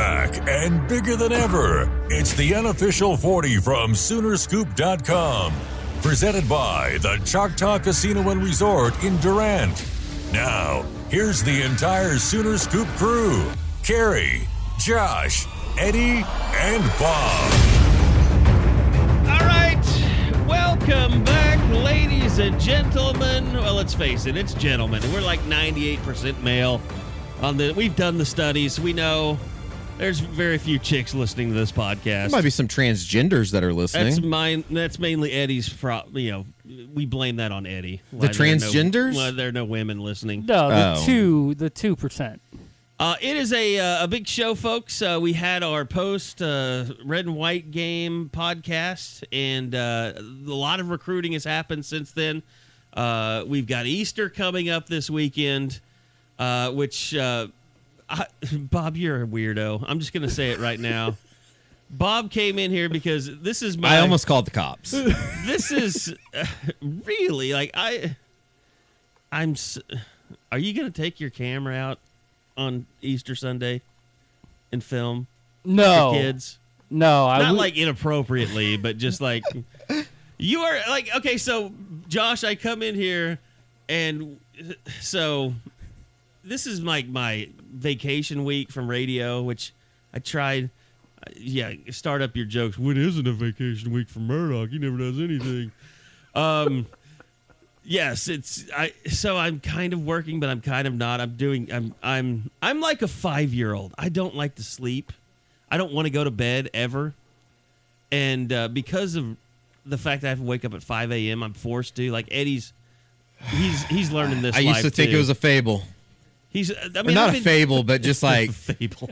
back and bigger than ever. It's the Unofficial 40 from Soonerscoop.com. Presented by the Choctaw Casino and Resort in Durant. Now, here's the entire Sooner Scoop crew. Carey, Josh, Eddie, and Bob. All right, welcome back, ladies and gentlemen. Well, let's face it, it's gentlemen. We're like 98% male. We've done the studies. We know there's very few chicks listening to this podcast. There might be some transgenders that are listening. That's mainly Eddie's we blame that on Eddie. The transgenders? Why there are no women listening. No, the 2%. It is a big show, folks. We had our post red and white game podcast, and a lot of recruiting has happened since then. We've got Easter coming up this weekend, which Bob, you're a weirdo. I'm just going to say it right now. Bob came in here because this is I almost called the cops. This is really like I'm. Are you going to take your camera out on Easter Sunday and film? No, the kids. No, not like inappropriately, but just like you are like okay. So Josh, I come in here, and so this is like my vacation week from radio, which I tried. Yeah, start up your jokes. When isn't a vacation week for Murdoch? He never does anything. Yes, so I'm kind of working, but I'm kind of not. I'm like a 5-year-old. I don't like to sleep. I don't want to go to bed ever. And because of the fact that I have to wake up at 5 a.m., I'm forced to. Like Eddie's, he's learning this. I used to think it was a fable. Not a fable, but just like fable.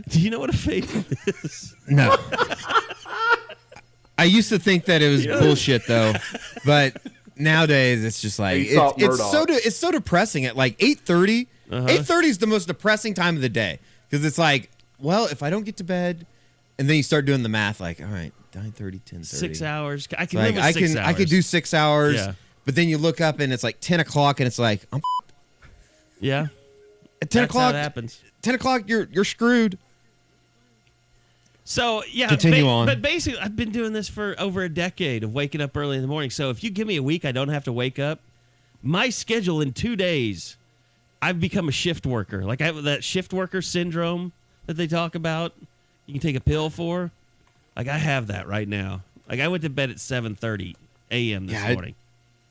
Do you know what a fable is? No. I used to think that it was bullshit though, but nowadays it's just like it's so depressing at like 8:30. 8:30 is the most depressing time of the day because it's like, well, if I don't get to bed, and then you start doing the math, like, all right, 9:30, 10:30, 6 hours. I can like, live with 6 hours. I could do 6 hours, yeah. But then you look up and it's like 10 o'clock, and it's like, yeah. At 10 That's o'clock, how it happens. 10 o'clock, you're screwed. So, yeah. Continue on. But basically, I've been doing this for over a decade of waking up early in the morning. So if you give me a week, I don't have to wake up. My schedule in 2 days, I've become a shift worker. Like I have that shift worker syndrome that they talk about. You can take a pill for. Like I have that right now. Like I went to bed at 7:30 a.m. this morning.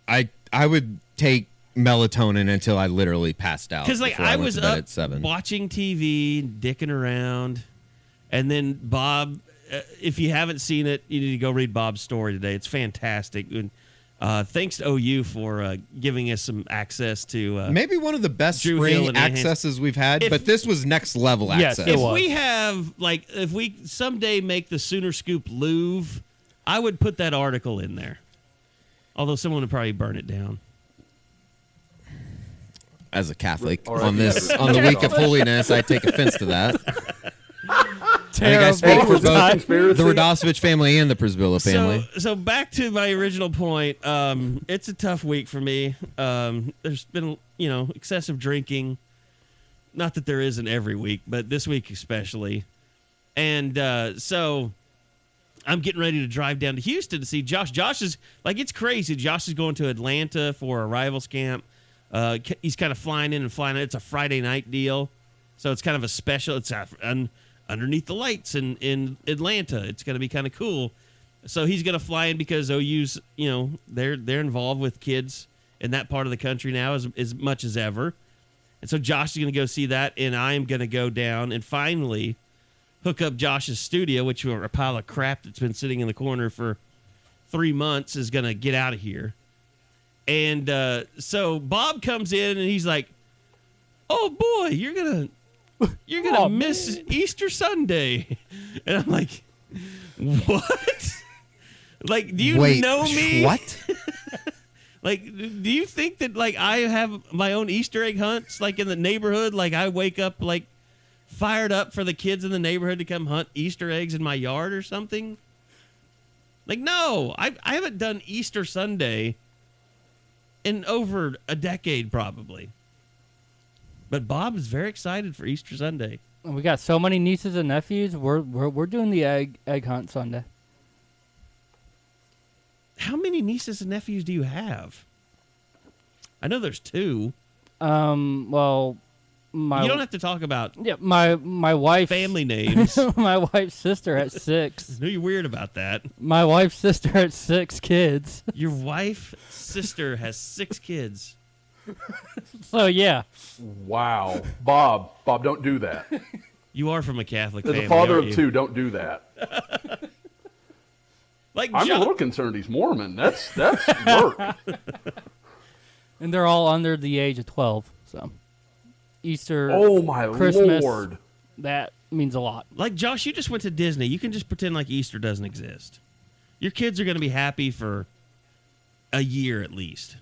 I would take melatonin until I literally passed out. Because like I was up at 7. watching TV, dicking around, and then Bob. If you haven't seen it, you need to go read Bob's story today. It's fantastic. And thanks to OU for giving us some access to maybe one of the best Drew spring accesses we've had, but this was next level access. It if was. we have if we someday make the Sooner Scoop Louvre, I would put that article in there. Although someone would probably burn it down. As a Catholic, on the week of holiness, I take offense to that. I think I speak for both the Radosevich family and the Przybilla family. So back to my original point. It's a tough week for me. There's been, excessive drinking. Not that there isn't every week, but this week especially. And so I'm getting ready to drive down to Houston to see Josh. Josh is, it's crazy. Josh is going to Atlanta for a rivals camp. He's kind of flying in and flying out. It's a Friday night deal. So it's kind of a special. It's underneath the lights in Atlanta. It's going to be kind of cool. So he's going to fly in because OU's, they're involved with kids in that part of the country now as much as ever. And so Josh is going to go see that, and I am going to go down and finally hook up Josh's studio, which are a pile of crap that's been sitting in the corner for 3 months, is going to get out of here. And so Bob comes in, and he's like, "Oh boy, you're gonna miss Easter Sunday," and I'm like, "What? Like, do you know me? What? Like, do you think that I have my own Easter egg hunts in the neighborhood? Like I wake up fired up for the kids in the neighborhood to come hunt Easter eggs in my yard or something? No, I haven't done Easter Sunday in over a decade probably. But Bob is very excited for Easter Sunday. We got so many nieces and nephews. We're doing the egg hunt Sunday. How many nieces and nephews do you have? I know there's 2. Well, you don't have to talk about my wife family names. My wife's sister had 6. I know you're weird about that. My wife's sister had 6 kids. Your wife's sister has 6 kids. So yeah. Wow, Bob, don't do that. You are from a Catholic As family. a father aren't of you? 2, don't do that. Like I'm a little concerned he's Mormon. That's work. And they're all under the age of 12. So Easter, Oh my Christmas, Lord. that means a lot. Like Josh, you just went to Disney. You can just pretend like Easter doesn't exist. Your kids are going to be happy for a year at least.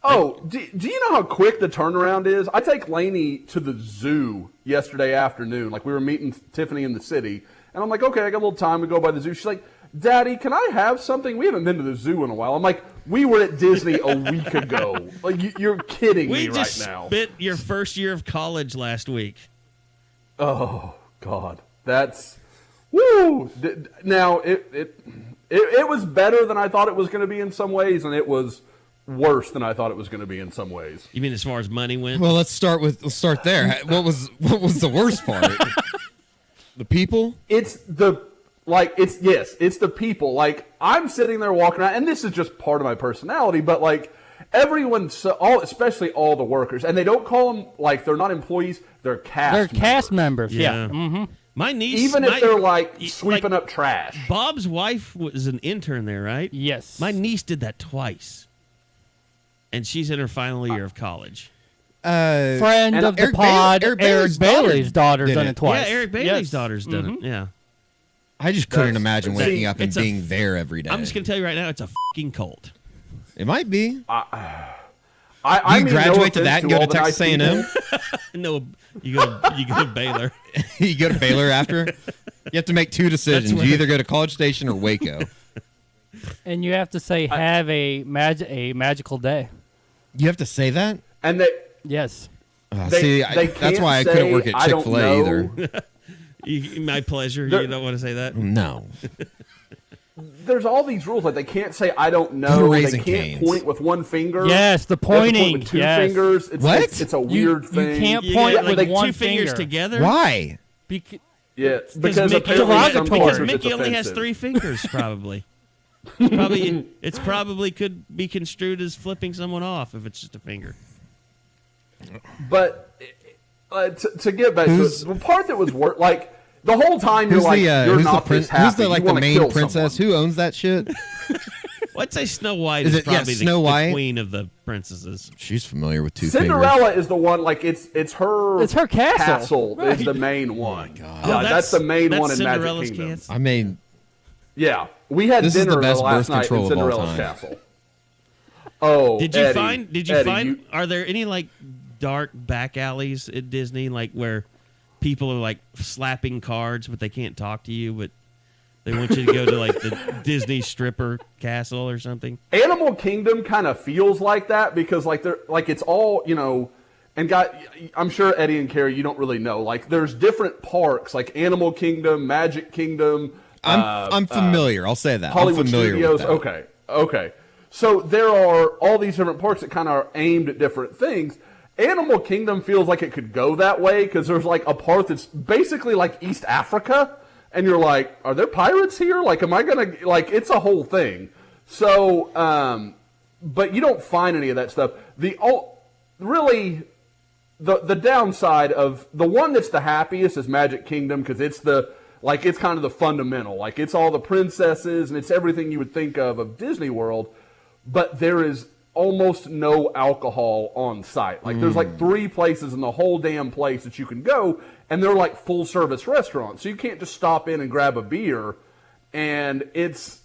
Oh, do you know how quick the turnaround is? I take Lainey to the zoo yesterday afternoon. Like, we were meeting Tiffany in the city, and I'm like, okay, I got a little time to go by the zoo. She's like, Daddy, can I have something? We haven't been to the zoo in a while. I'm like, we were at Disney a week ago. Like, you're kidding me right now. We just spent your first year of college last week. Oh, God. That's, woo! Now, it was better than I thought it was going to be in some ways, and it was worse than I thought it was going to be in some ways. You mean as far as money went? Well, let's start there. What was the worst part? The people? It's the people. Like, I'm sitting there walking around, and this is just part of my personality, but like everyone, especially all the workers, and they don't call them like they're not employees, they're cast. They're cast members. Yeah. Mm-hmm. My niece, even if they're like sweeping up trash. Bob's wife was an intern there, right? Yes. My niece did that twice, and she's in her final year of college. Friend of the Eric pod, Eric Eric Bailey's daughter's done it twice. Yeah, Eric Bailey's daughter's done it. Yeah. I just couldn't imagine waking up and it's being there every day. I'm just gonna tell you right now, it's a fucking cult. It might be. I You mean, graduate no to that and go offense to all the Texas nice A&M? No, you go to Baylor. You go to Baylor after? You have to make 2 decisions. where- You either go to College Station or Waco. And you have to say, have a magical day. You have to say that? people. And they Yes. they that's can't why I couldn't say, work at "I don't Chick-fil-A know." either. My pleasure. You don't want to say that? No. There's all these rules. Like, they can't say "I don't Go to know." They Raising can't Cane's. point with one finger. Yes, the They have to point pointing. with 2 Yes. fingers. It's, What? It's a weird thing. You can't You point get, with like, one 2 fingers finger. together. Why? Yeah, because Mickey, apparently some derogatory. because cultures Mickey it's only has offensive. 3 fingers, probably. It's probably could be construed as flipping someone off if it's just a finger. But to get back to it, the part that was like the whole time you're Who's like, you're who's not the this happy. who's the You like the wanna main kill princess? someone. Who owns that shit? Well, I'd say Snow White Is is it- yeah, probably Snow the White? queen of the princesses. She's familiar with 2 fingers. Cinderella is the one. Like, it's her. It's her castle. Is the main one. God. Yeah, that's the main that's one in Cinderella's Magic Kingdom. castle. I mean, Yeah, we had This is dinner the best last birth night in control of all Cinderella's time. castle. Oh, Did you Eddie, find? Are there any like dark back alleys at Disney, like where people are like slapping cards, but they can't talk to you, but they want you to go to like the Disney stripper castle or something? Animal Kingdom kind of feels like that because like they're like it's all and I'm sure Eddie and Carey, you don't really know. Like, there's different parks like Animal Kingdom, Magic Kingdom. I'm familiar. I'll say that. Hollywood I'm familiar Studios. with that. Okay. So there are all these different parks that kind of are aimed at different things. Animal Kingdom feels like it could go that way because there's like a part that's basically like East Africa, and you're like, are there pirates here? Like, am I gonna like? It's a whole thing. So, but you don't find any of that stuff. The downside of the one that's the happiest is Magic Kingdom because it's it's kind of the fundamental. Like, it's all the princesses and it's everything you would think of Disney World, but there is almost no alcohol on site. Like, there's like 3 places in the whole damn place that you can go, and they're like full service restaurants. So you can't just stop in and grab a beer, and it's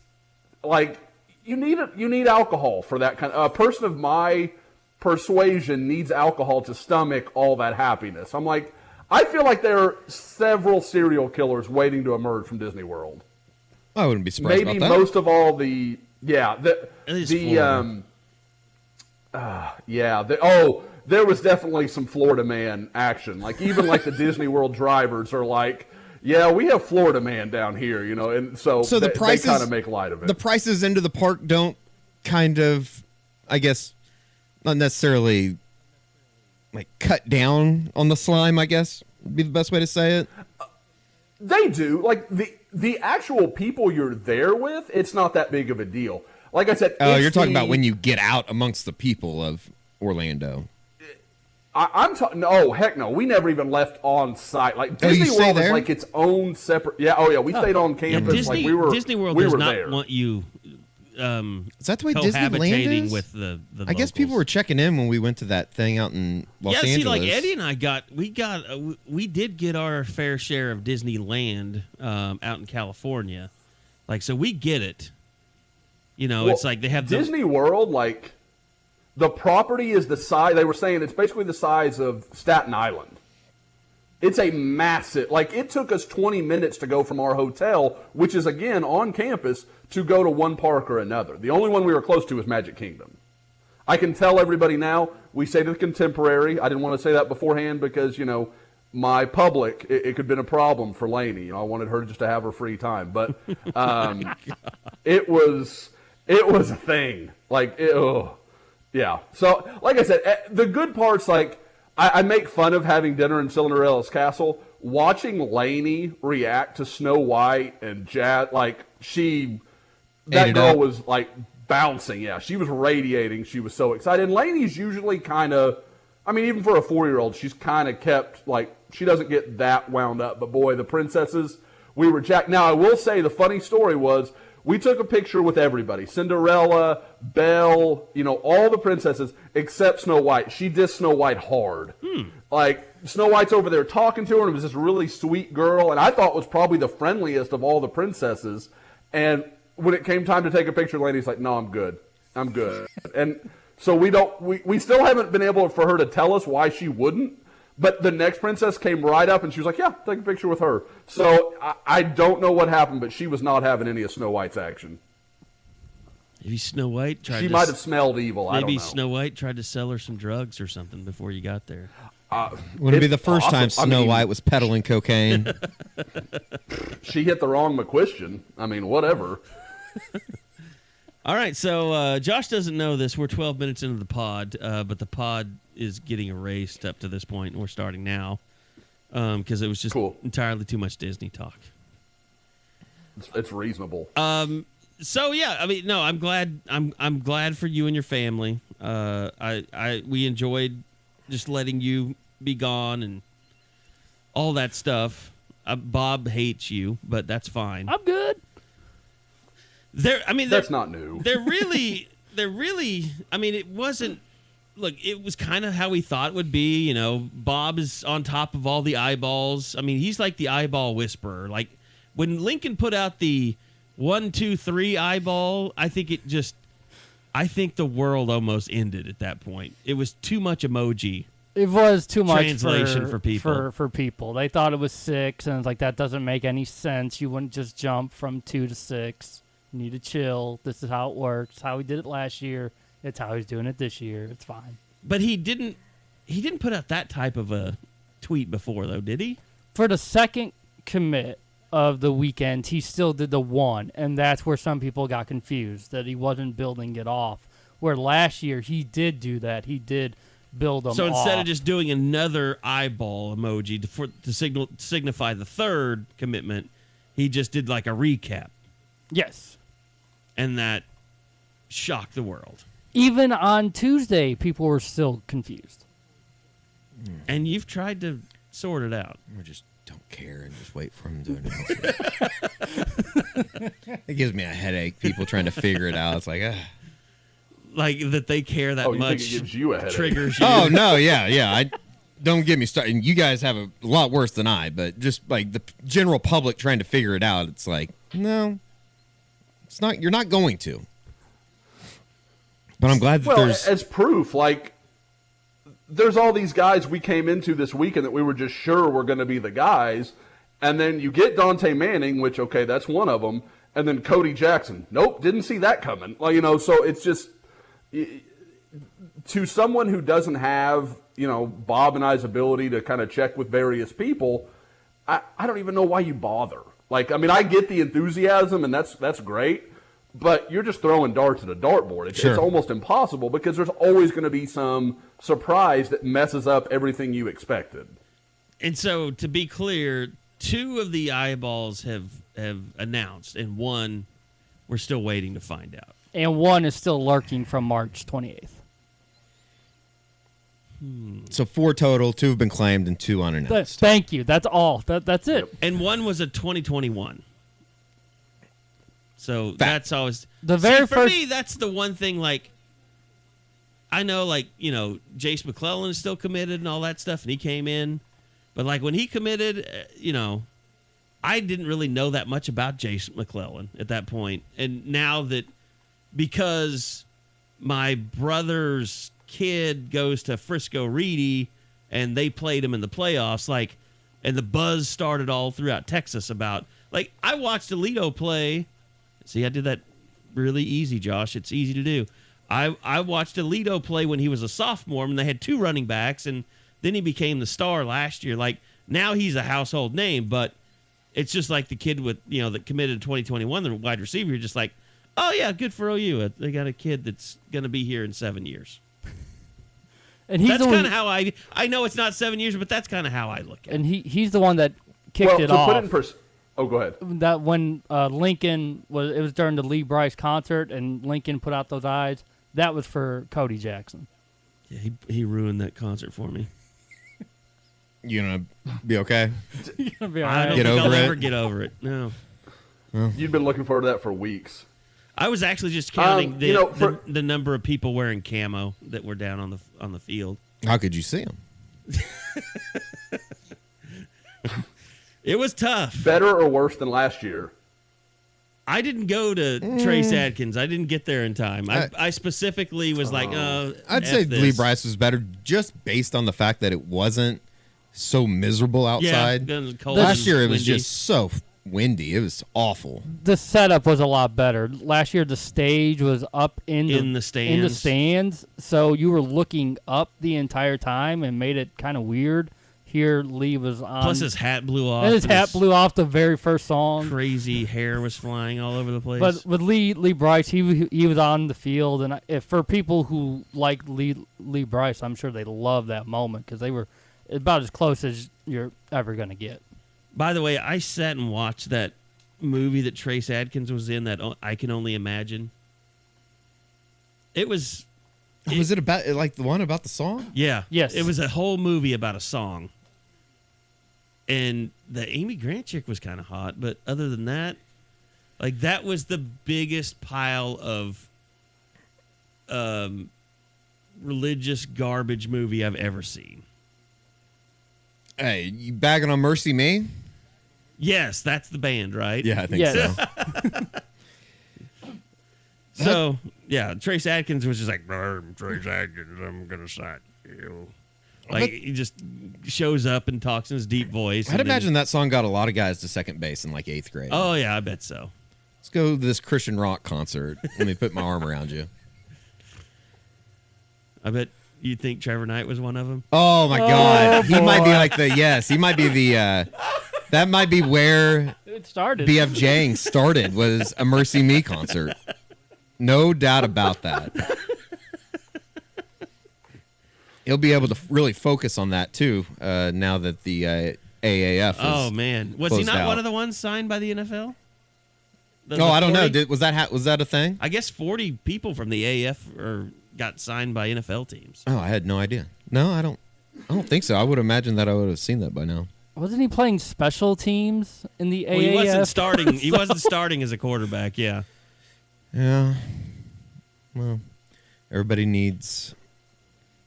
like you need alcohol for that kind of a person of my persuasion needs alcohol to stomach all that happiness. I'm like, I feel like there are several serial killers waiting to emerge from Disney World. I wouldn't be surprised Maybe about that. most of all the At least Florida. there was definitely some Florida man action. Like even like the Disney World drivers are like, yeah, we have Florida man down here, and so the prices, they kind of make light of it. The prices into the park don't kind of, I guess, not necessarily like cut down on the slime, I guess would be the best way to say it. They do. Like the actual people you're there with, it's not that big of a deal. Like I said, you're talking about when you get out amongst the people of Orlando. I'm talking. No, heck no. We never even left on site. Like Disney World is like its own separate. Yeah. Oh yeah. We stayed on campus. Disney, like we were. Disney World we does were not there. want you. Is that the way Disneyland cohabitating is? with the I guess people were checking in when we went to that thing out in Los Angeles. Yeah, see, like Eddie and I we did get our fair share of Disneyland out in California. Like, so we get it. Well, it's like they have Disney World, like the property is the size. They were saying it's basically the size of Staten Island. It's a massive. Like it took us 20 minutes to go from our hotel, which is again on campus, to go to one park or another. The only one we were close to was Magic Kingdom. I can tell everybody now. We say to the Contemporary. I didn't want to say that beforehand because my public, it could have been a problem for Lainey. I wanted her just to have her free time, but it was a thing. Like, yeah. So, like I said, the good parts, like, I make fun of having dinner in Cinderella's castle. Watching Lainey react to Snow White and Jazz, like, that girl was, like, bouncing. Yeah, she was radiating. She was so excited. And Lainey's usually kind of, I mean, even for a 4-year-old, she's kind of kept, like, she doesn't get that wound up. But, boy, the princesses, we were jacked. Now, I will say the funny story was, we took a picture with everybody. Cinderella, Belle, all the princesses except Snow White. She dissed Snow White hard. Like, Snow White's over there talking to her, and it was this really sweet girl, and I thought was probably the friendliest of all the princesses. And when it came time to take a picture, the lady's like, no, I'm good. I'm good. And so we still haven't been able for her to tell us why she wouldn't. But the next princess came right up, and she was like, yeah, take a picture with her. So I don't know what happened, but she was not having any of Snow White's action. Maybe Snow White tried She might have smelled evil. I don't know. Maybe Snow White tried to sell her some drugs or something before you got there. Wouldn't it be the first time Snow White was peddling cocaine? She hit the wrong McQuestion. I mean, whatever. All right, so Josh doesn't know this. We're 12 minutes into the pod, but the pod is getting erased up to this point, and we're starting now because it was just entirely too much Disney talk. It's reasonable. So yeah, I mean, no, I'm glad. I'm glad for you and your family. We enjoyed just letting you be gone and all that stuff. Bob hates you, but that's fine. I'm good. That's not new. They're really. I mean, it wasn't. Look, it was kind of how we thought it would be. Bob is on top of all the eyeballs. I mean, he's like the eyeball whisperer. Like when Lincoln put out the 1, 2, 3 eyeball, I think the world almost ended at that point. It was too much emoji. It was too much translation for people. For people, they thought it was 6, and it's like that doesn't make any sense. You wouldn't just jump from 2 to 6. You need to chill. This is how it works. It's how he did it last year. It's how he's doing it this year. It's fine. But he didn't put out that type of a tweet before, though, did he? For the second commit of the weekend, he still did the 1, and that's where some people got confused, that he wasn't building it off. Where last year, he did do that. He did build them off. So instead of just doing another eyeball emoji to signify the third commitment, he just did like a recap. Yes. And that shocked the world. Even on Tuesday, people were still confused. And you've tried to sort it out. Or just don't care and just wait for him to announce it. It gives me a headache, people trying to figure it out. It's like, Like that they care that much. Think it gives you a headache. Triggers you. Oh, no, yeah. Don't get me started. You guys have a lot worse than I, but just like the general public trying to figure it out, it's like, no, it's not. You're not going to. But I'm glad that there's... as proof, like, there's all these guys we came into this weekend that we were just sure were going to be the guys, and then you get Dante Manning, which, okay, that's one of them, and then Cody Jackson. Nope, didn't see that coming. Like, so it's just... to someone who doesn't have, Bob and I's ability to kind of check with various people, I don't even know why you bother. Like, I mean, I get the enthusiasm, and that's great, but you're just throwing darts at a dartboard. It's almost impossible because there's always going to be some surprise that messes up everything you expected. And so, to be clear, 2 of the eyeballs have announced, and 1 we're still waiting to find out. And 1 is still lurking from March 28th. So 4 total, 2 have been claimed, and 2 unannounced. Thank you. That's all. That's it. And 1 was a 2021. So that's always the very for first. me, that's the one thing. Like, I know, like, Jace McClellan is still committed and all that stuff, and he came in. But like when he committed, I didn't really know that much about Jace McClellan at that point. And now that because my brother's kid goes to Frisco Reedy and they played him in the playoffs, like, and the buzz started all throughout Texas about, like, I watched Alito play. See, I did that really easy, Josh. It's easy to do. I watched Alito play when he was a sophomore, and they had 2 running backs, and then he became the star last year. Like, now he's a household name, but it's just like the kid with, that committed in 2021, the wide receiver. You're just like, oh, yeah, good for OU. They got a kid that's going to be here in 7 years. And that's kind of how I know it's not 7 years, but that's kind of how I look at it. And he's the one that kicked it off. Put it in oh, go ahead. That when Lincoln it was during the Lee Bryce concert, and Lincoln put out those eyes. That was for Cody Jackson. Yeah, he ruined that concert for me. You gonna be okay? You're gonna be all I right. don't think I'll ever get over it. No. You've been looking forward to that for weeks. I was actually just counting the number of people wearing camo that were down on the field. How could you see them? It was tough. Better or worse than last year? I didn't go to Trace Adkins. I didn't get there in time. I specifically was like, I'd say Lee Bryce was better just based on the fact that it wasn't so miserable outside. Yeah, cold last year it was windy. just so windy. It was awful. The setup was a lot better. Last year the stage was up in the stands, so you were looking up the entire time and made it kind of weird. Here, Lee was on. Plus, his hat blew off. And his hat blew off the very first song. Crazy hair was flying all over the place. But with Lee Bryce, he was on the field, and if for people who like Lee Bryce, I'm sure they love that moment because they were about as close as you're ever going to get. By the way, I sat and watched that movie that Trace Adkins was in, that I Can Only Imagine. It was... Was it about like the one about the song? Yeah. Yes. It was a whole movie about a song. And the Amy Grant chick was kind of hot, but other than that, like, that was the biggest pile of religious garbage movie I've ever seen. Hey, you bagging on Mercy Me? Yes, that's the band, right? Yeah, I think so. So, yeah, Trace Adkins was just like, I'm Trace Adkins, I'm going to sign you. Like, he just shows up and talks in his deep voice. I'd imagine that song got a lot of guys to second base in like 8th grade. Oh, yeah, I bet so. Let's go to this Christian rock concert. Let me put my arm around you. I bet you think Trevor Knight was one of them. Oh, my God. He might be like he might be the, that might be where It started. BF Jang started, was a Mercy Me concert. No doubt about that. He'll be able to really focus on that, too, now that the AAF is Oh, man. Was he not out. one of the ones signed by the NFL? No, I don't know. Was that a thing? I guess 40 people from the AAF got signed by NFL teams. Oh, I had no idea. No, I don't think so. I would imagine that I would have seen that by now. Wasn't he playing special teams in the AAF? Well, he wasn't starting. He wasn't starting as a quarterback, yeah. Yeah. Well, everybody needs...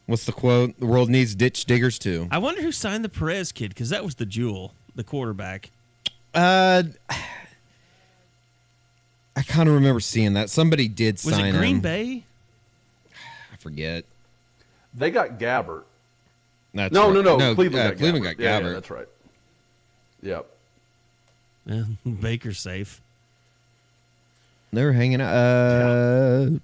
What's the quote? The world needs ditch diggers, too. I wonder who signed the Perez kid, because that was the jewel, the quarterback. I kind of remember seeing that. Somebody did Was sign it Green him. Bay? I forget. They got Gabbert. That's No. right. Cleveland got Gabbert. Yeah, Gabbert. that's right. Yep. Yeah, Baker's safe. They were hanging out.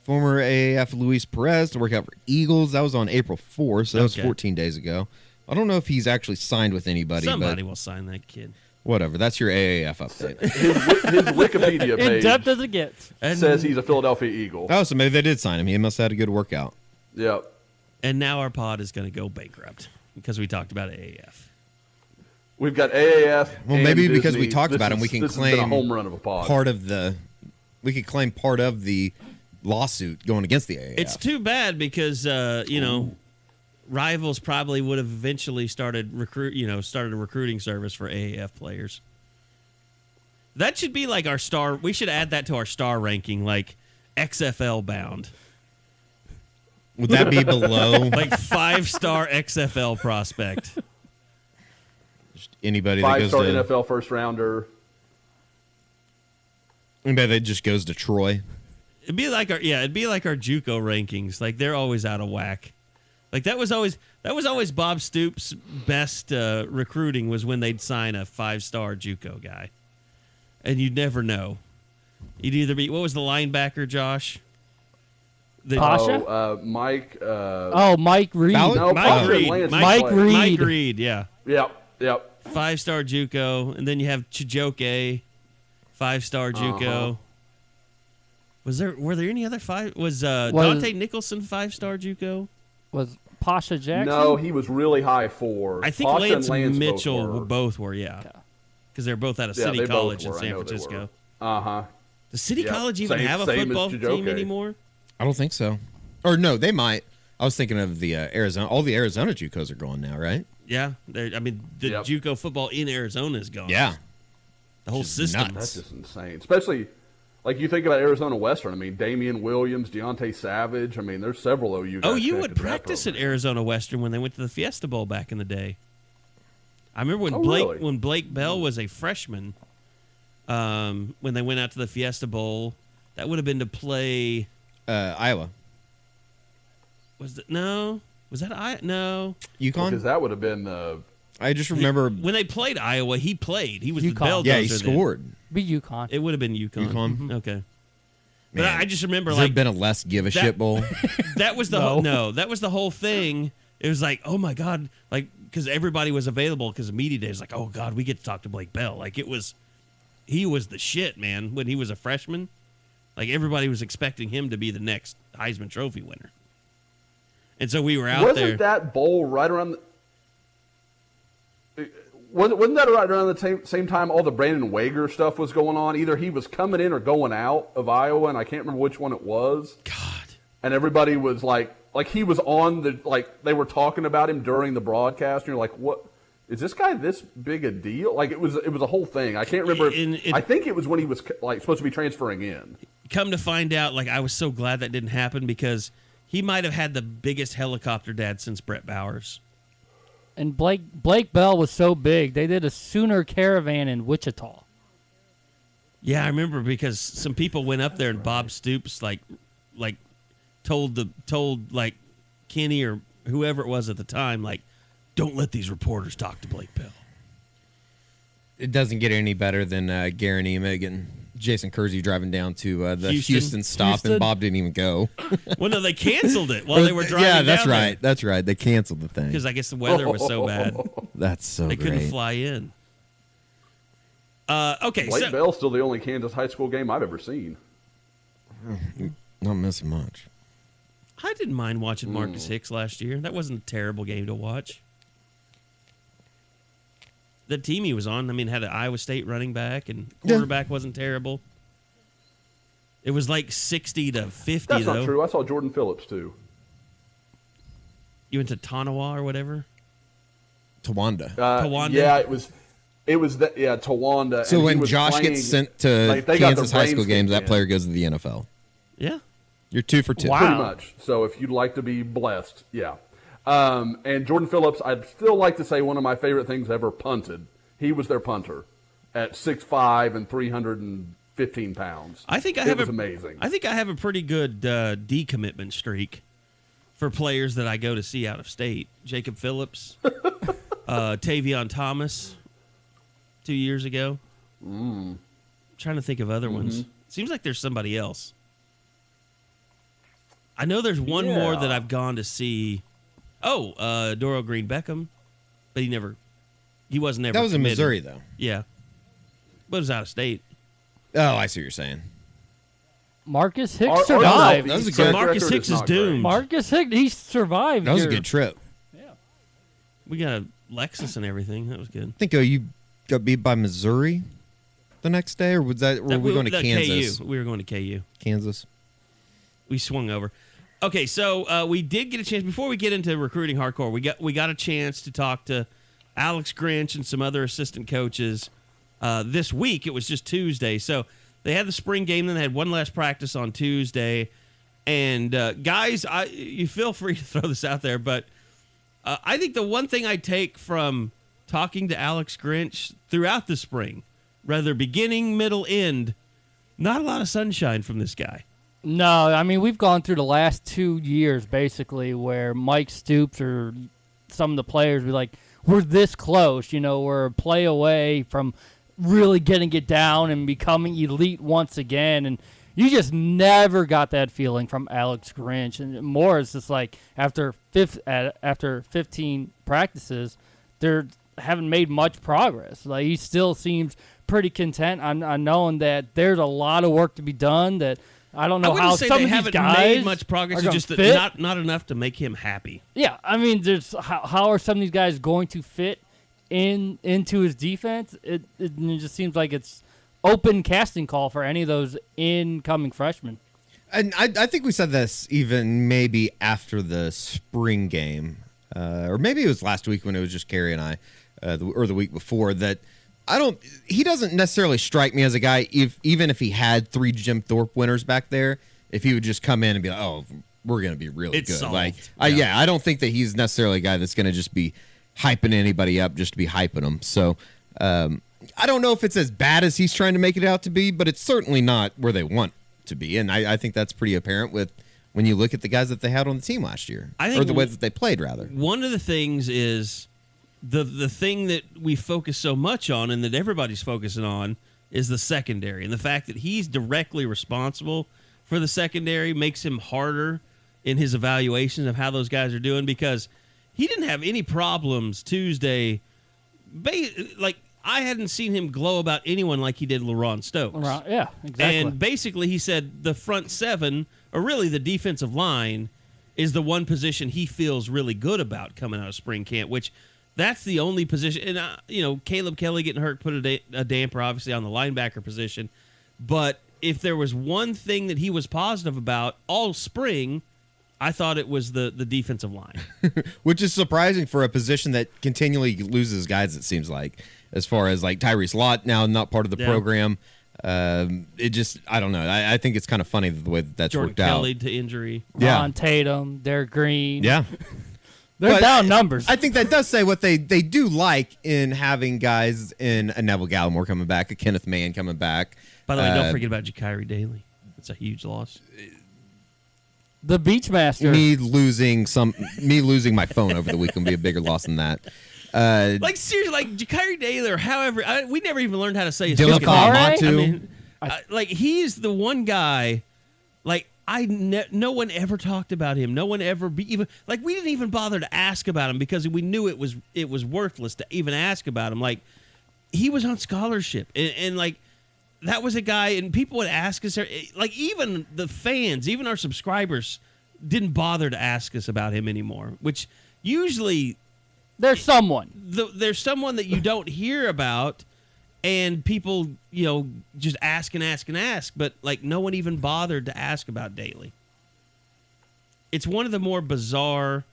former AAF Luis Perez to work out for Eagles. That was on April 4th, so that was 14 days ago. I don't know if he's actually signed with anybody. Somebody will sign that kid. Whatever. That's your AAF update. His Wikipedia page In depth as it gets. says he's a Philadelphia Eagle. Oh, so maybe they did sign him. He must have had a good workout. Yep. And now our pod is going to go bankrupt because we talked about AAF. We've got AAF. Well, and maybe because Disney. we talked This about him, is- we can this has been claim a home run of a pod. part of the. We could claim part of the lawsuit going against the AAF. It's too bad because rivals probably would have eventually started a recruiting service for AAF players. That should be like our star. We should add that to our star ranking, like XFL bound. Would that be below Like 5-star XFL prospect. anybody that goes 5-star to NFL first rounder. anybody that just goes to Troy? It'd be like our JUCO rankings. Like they're always out of whack. Like that was always Bob Stoops' best recruiting was when they'd sign a 5-star JUCO guy, and you'd never know. You'd either be what was the linebacker, Josh? Pasha? Mike. Mike Reed. No, Mike Pasha and Reed. Lance Mike played. Reed. Mike Reed, yeah. Yep. 5-star JUCO, and then you have Chijoke, 5-star JUCO. Were there any other five? Was Dante Nicholson 5-star JUCO? Was Pasha Jackson? No, he was really high 4. I think Pasha Lance and Mitchell both were, yeah. Because they're both out of City they both College in were. I San know they Francisco. were. Does City Yep. College even Same- have a same as football team Chijoke. anymore? I don't think so. Or no, they might. I was thinking of the Arizona. All the Arizona JUCOs are going now, right? Yeah. The Yep. JUCO football in Arizona is gone. Yeah. The whole Just system. nuts. That's just insane. Especially, like, you think about Arizona Western. I mean, Damian Williams, Deontay Savage. I mean, there's several OU guys. OU would connected to that practice at program. Arizona Western when they went to the Fiesta Bowl back in the day. I remember when Blake Bell was a freshman, when they went out to the Fiesta Bowl, that would have been to play. Iowa. Was that no? No. UConn? Because that would have been I just remember. When they played Iowa, he played. He was the UConn. bell Yeah, he dozer then. scored. Be UConn. It would have been UConn. UConn? Okay. But Man. I just remember Has there like been a less give a that- shit bowl? that was the that was the whole thing. It was like, oh my god, like because everybody was available because of media days. Like, oh god, we get to talk to Blake Bell. Like he was the shit, man. When he was a freshman, like everybody was expecting him to be the next Heisman Trophy winner. And so we were out there. Wasn't that bowl right around wasn't that right around the same time all the Brandon Wager stuff was going on? Either he was coming in or going out of Iowa, and I can't remember which one it was. God. And everybody was like he was on the, like, they were talking about him during the broadcast, and you're like, what? Is this guy this big a deal? Like, it was a whole thing. I can't remember. I think it was when he was, like, supposed to be transferring in. Come to find out, like, I was so glad that didn't happen because he might have had the biggest helicopter dad since Brett Bowers. And Blake Bell was so big, they did a Sooner caravan in Wichita. Yeah, I remember because some people went up there and Bob Stoops like told like Kenny or whoever it was at the time, like, don't let these reporters talk to Blake Bell. It doesn't get any better than Garen Emig and Jason Kersey driving down to the Houston stop, and Bob didn't even go. Well, no, they canceled it while they were driving. Yeah, that's down right. there. That's right. They canceled the thing Because I guess the weather was so bad. That's so They great. couldn't fly in. Okay, Blake so Bell's still the only Kansas high school game I've ever seen. Not missing much. I didn't mind watching Marcus Hicks last year. That wasn't a terrible game to watch. The team he was on, I mean, had an Iowa State running back, and quarterback wasn't terrible. It was like 60 to 50, That's though. not true. I saw Jordan Phillips, too. You went to Tanawa or whatever? Tawanda. Tawanda? Yeah, it was Tawanda. So and when he was Josh playing, gets sent to like, they got Kansas their high school brains games, that kicked player in. goes to the NFL. Yeah. You're 2 for 2. Wow. Pretty much. So if you'd like to be blessed, yeah. And Jordan Phillips, I'd still like to say one of my favorite things ever punted. He was their punter at 6'5" and 315 pounds. I think it was amazing. I think I have a pretty good decommitment streak for players that I go to see out of state. Jacob Phillips, Tavion Thomas 2 years ago. Trying to think of other ones. Seems like there's somebody else. I know there's one more that I've gone to see. Oh, Doro Green Beckham, but he wasn't ever. That was committed. in Missouri, though. Yeah, but it was out of state. Oh, I see what you're saying. Marcus Hicks survived. That was a good. Marcus Hicks is doomed. Marcus Hicks, he survived. That was a good trip. Yeah. We got a Lexus and everything. That was good. I think you got beat by Missouri the next day, or were we going to Kansas? KU. We were going to KU. Kansas. We swung over. Okay, so we did get a chance before we get into recruiting hardcore. We got a chance to talk to Alex Grinch and some other assistant coaches this week. It was just Tuesday, so they had the spring game. Then they had one last practice on Tuesday. And guys, you feel free to throw this out there, but I think the one thing I take from talking to Alex Grinch throughout the spring, rather beginning, middle, end, not a lot of sunshine from this guy. No, I mean, we've gone through the last 2 years, basically, where Mike Stoops or some of the players be like, we're this close, we're a play away from really getting it down and becoming elite once again. And you just never got that feeling from Alex Grinch. And more, it's just like after 15 practices, they haven't made much progress. Like, he still seems pretty content on knowing that there's a lot of work to be done, that I don't know how some of these guys made much progress. It's just not enough to make him happy. Yeah, I mean, there's how are some of these guys going to fit into his defense? It just seems like it's open casting call for any of those incoming freshmen. And I think we said this even maybe after the spring game, or maybe it was last week when it was just Carey and I, or the week before, that he doesn't necessarily strike me as a guy, even if he had 3 Jim Thorpe winners back there, if he would just come in and be like, oh, we're going to be really good. Solved. Like, I don't think that he's necessarily a guy that's going to just be hyping anybody up just to be hyping them. So I don't know if it's as bad as he's trying to make it out to be, but it's certainly not where they want to be. And I think that's pretty apparent when you look at the guys that they had on the team last year, or the way that they played, rather. One of the things is the thing that we focus so much on and that everybody's focusing on is the secondary. And the fact that he's directly responsible for the secondary makes him harder in his evaluations of how those guys are doing, because he didn't have any problems Tuesday. Like, I hadn't seen him glow about anyone like he did LaRon Stokes. Yeah, exactly. And basically he said the front seven, or really the defensive line, is the one position he feels really good about coming out of spring camp, which that's the only position. And, Caleb Kelly getting hurt put a damper, obviously, on the linebacker position. But if there was one thing that he was positive about all spring, I thought it was the defensive line. Which is surprising for a position that continually loses guys, it seems like, as far as like Tyrese Lott now not part of the program. It just, I don't know. I think it's kind of funny the way that's Jordan worked out. Kelly to injury. Ron Tatum, Derek Green. Yeah. They're down numbers. I think that does say what they do like in having guys in a Neville Gallimore coming back, a Kenneth Mann coming back. By the way, don't forget about Jakiri Daly. It's a huge loss. The Beachmaster. Me losing my phone over the weekend would be a bigger loss than that. Seriously, Jakiri Daly or however, we never even learned how to say his Dylan name. He's the one guy. No one ever talked about him. No one ever we didn't even bother to ask about him because we knew it was worthless to even ask about him. Like, he was on scholarship, and that was a guy, and people would ask us. Even the fans, even our subscribers, didn't bother to ask us about him anymore. Which usually there's someone that you don't hear about. And people, just ask and ask and ask, but no one even bothered to ask about Daly. It's one of the more bizarre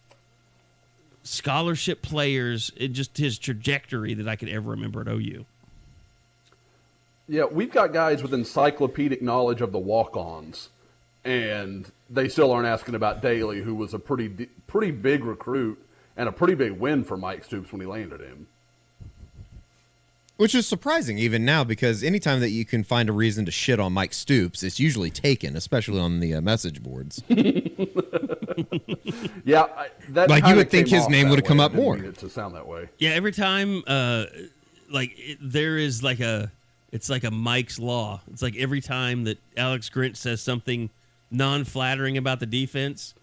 scholarship players in just his trajectory that I could ever remember at OU. Yeah, we've got guys with encyclopedic knowledge of the walk-ons, and they still aren't asking about Daly, who was a pretty big recruit and a pretty big win for Mike Stoops when he landed him. Which is surprising even now, because anytime that you can find a reason to shit on Mike Stoops, it's usually taken, especially on the message boards. Yeah, that you would think his name would have come up more. It to sound that way. Yeah, every time, there is it's like a Mike's Law. It's like every time that Alex Grinch says something non-flattering about the defense,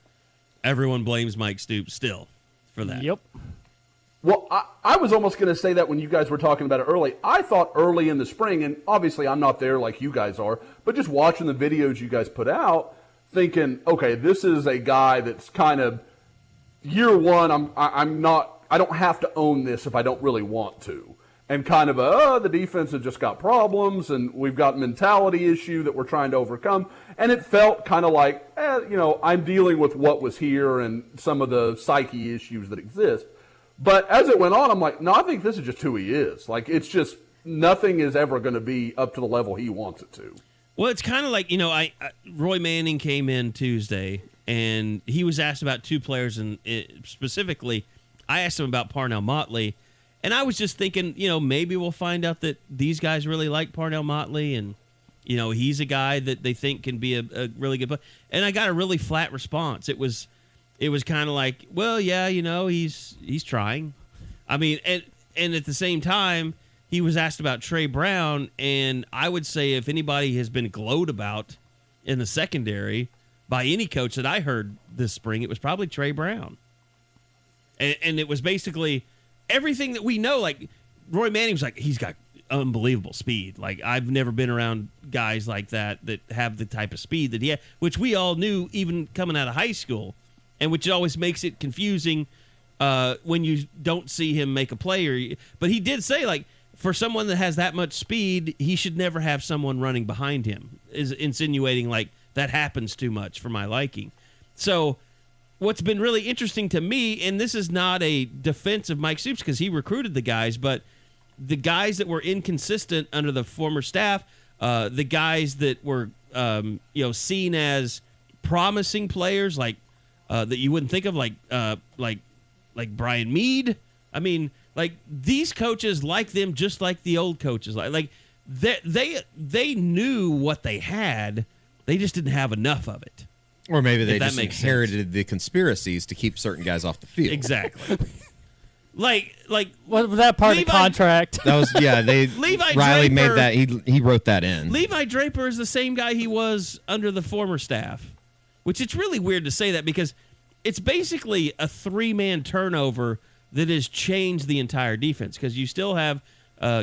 everyone blames Mike Stoops still for that. Yep. Well, I was almost going to say that when you guys were talking about it early. I thought early in the spring, and obviously I'm not there like you guys are, but just watching the videos you guys put out, thinking, okay, this is a guy that's kind of year one. I don't have to own this if I don't really want to, and kind of the defense has just got problems, and we've got mentality issue that we're trying to overcome, and it felt kind of like, I'm dealing with what was here and some of the psyche issues that exist. But as it went on, I'm like, no, I think this is just who he is. Like, it's just nothing is ever going to be up to the level he wants it to. Well, it's kind of like, Roy Manning came in Tuesday, and he was asked about two players, and specifically, I asked him about Parnell Motley, and I was just thinking, maybe we'll find out that these guys really like Parnell Motley, and, he's a guy that they think can be a really good player. And I got a really flat response. It was kind of like, well, yeah, he's trying. I mean, and at the same time, he was asked about Trey Brown, and I would say if anybody has been glowed about in the secondary by any coach that I heard this spring, it was probably Trey Brown. And it was basically everything that we know. Like, Roy Manning was like, he's got unbelievable speed. Like, I've never been around guys like that have the type of speed that he had, which we all knew even coming out of high school. And which always makes it confusing when you don't see him make a play. But he did say, like, for someone that has that much speed, he should never have someone running behind him, is insinuating, like, that happens too much for my liking. So what's been really interesting to me, and this is not a defense of Mike Stoops because he recruited the guys, but the guys that were inconsistent under the former staff, the guys that were, seen as promising players, like, that you wouldn't think of, like Brian Meade. I mean, like, these coaches like them just like the old coaches. Like they knew what they had. They just didn't have enough of it. Or maybe they just inherited the conspiracies to keep certain guys off the field. Exactly. like what was that part of the contract? That was Levi Riley Draper, made that. He wrote that in. Levi Draper is the same guy he was under the former staff. Which it's really weird to say that because it's basically a three-man turnover that has changed the entire defense. Because you still have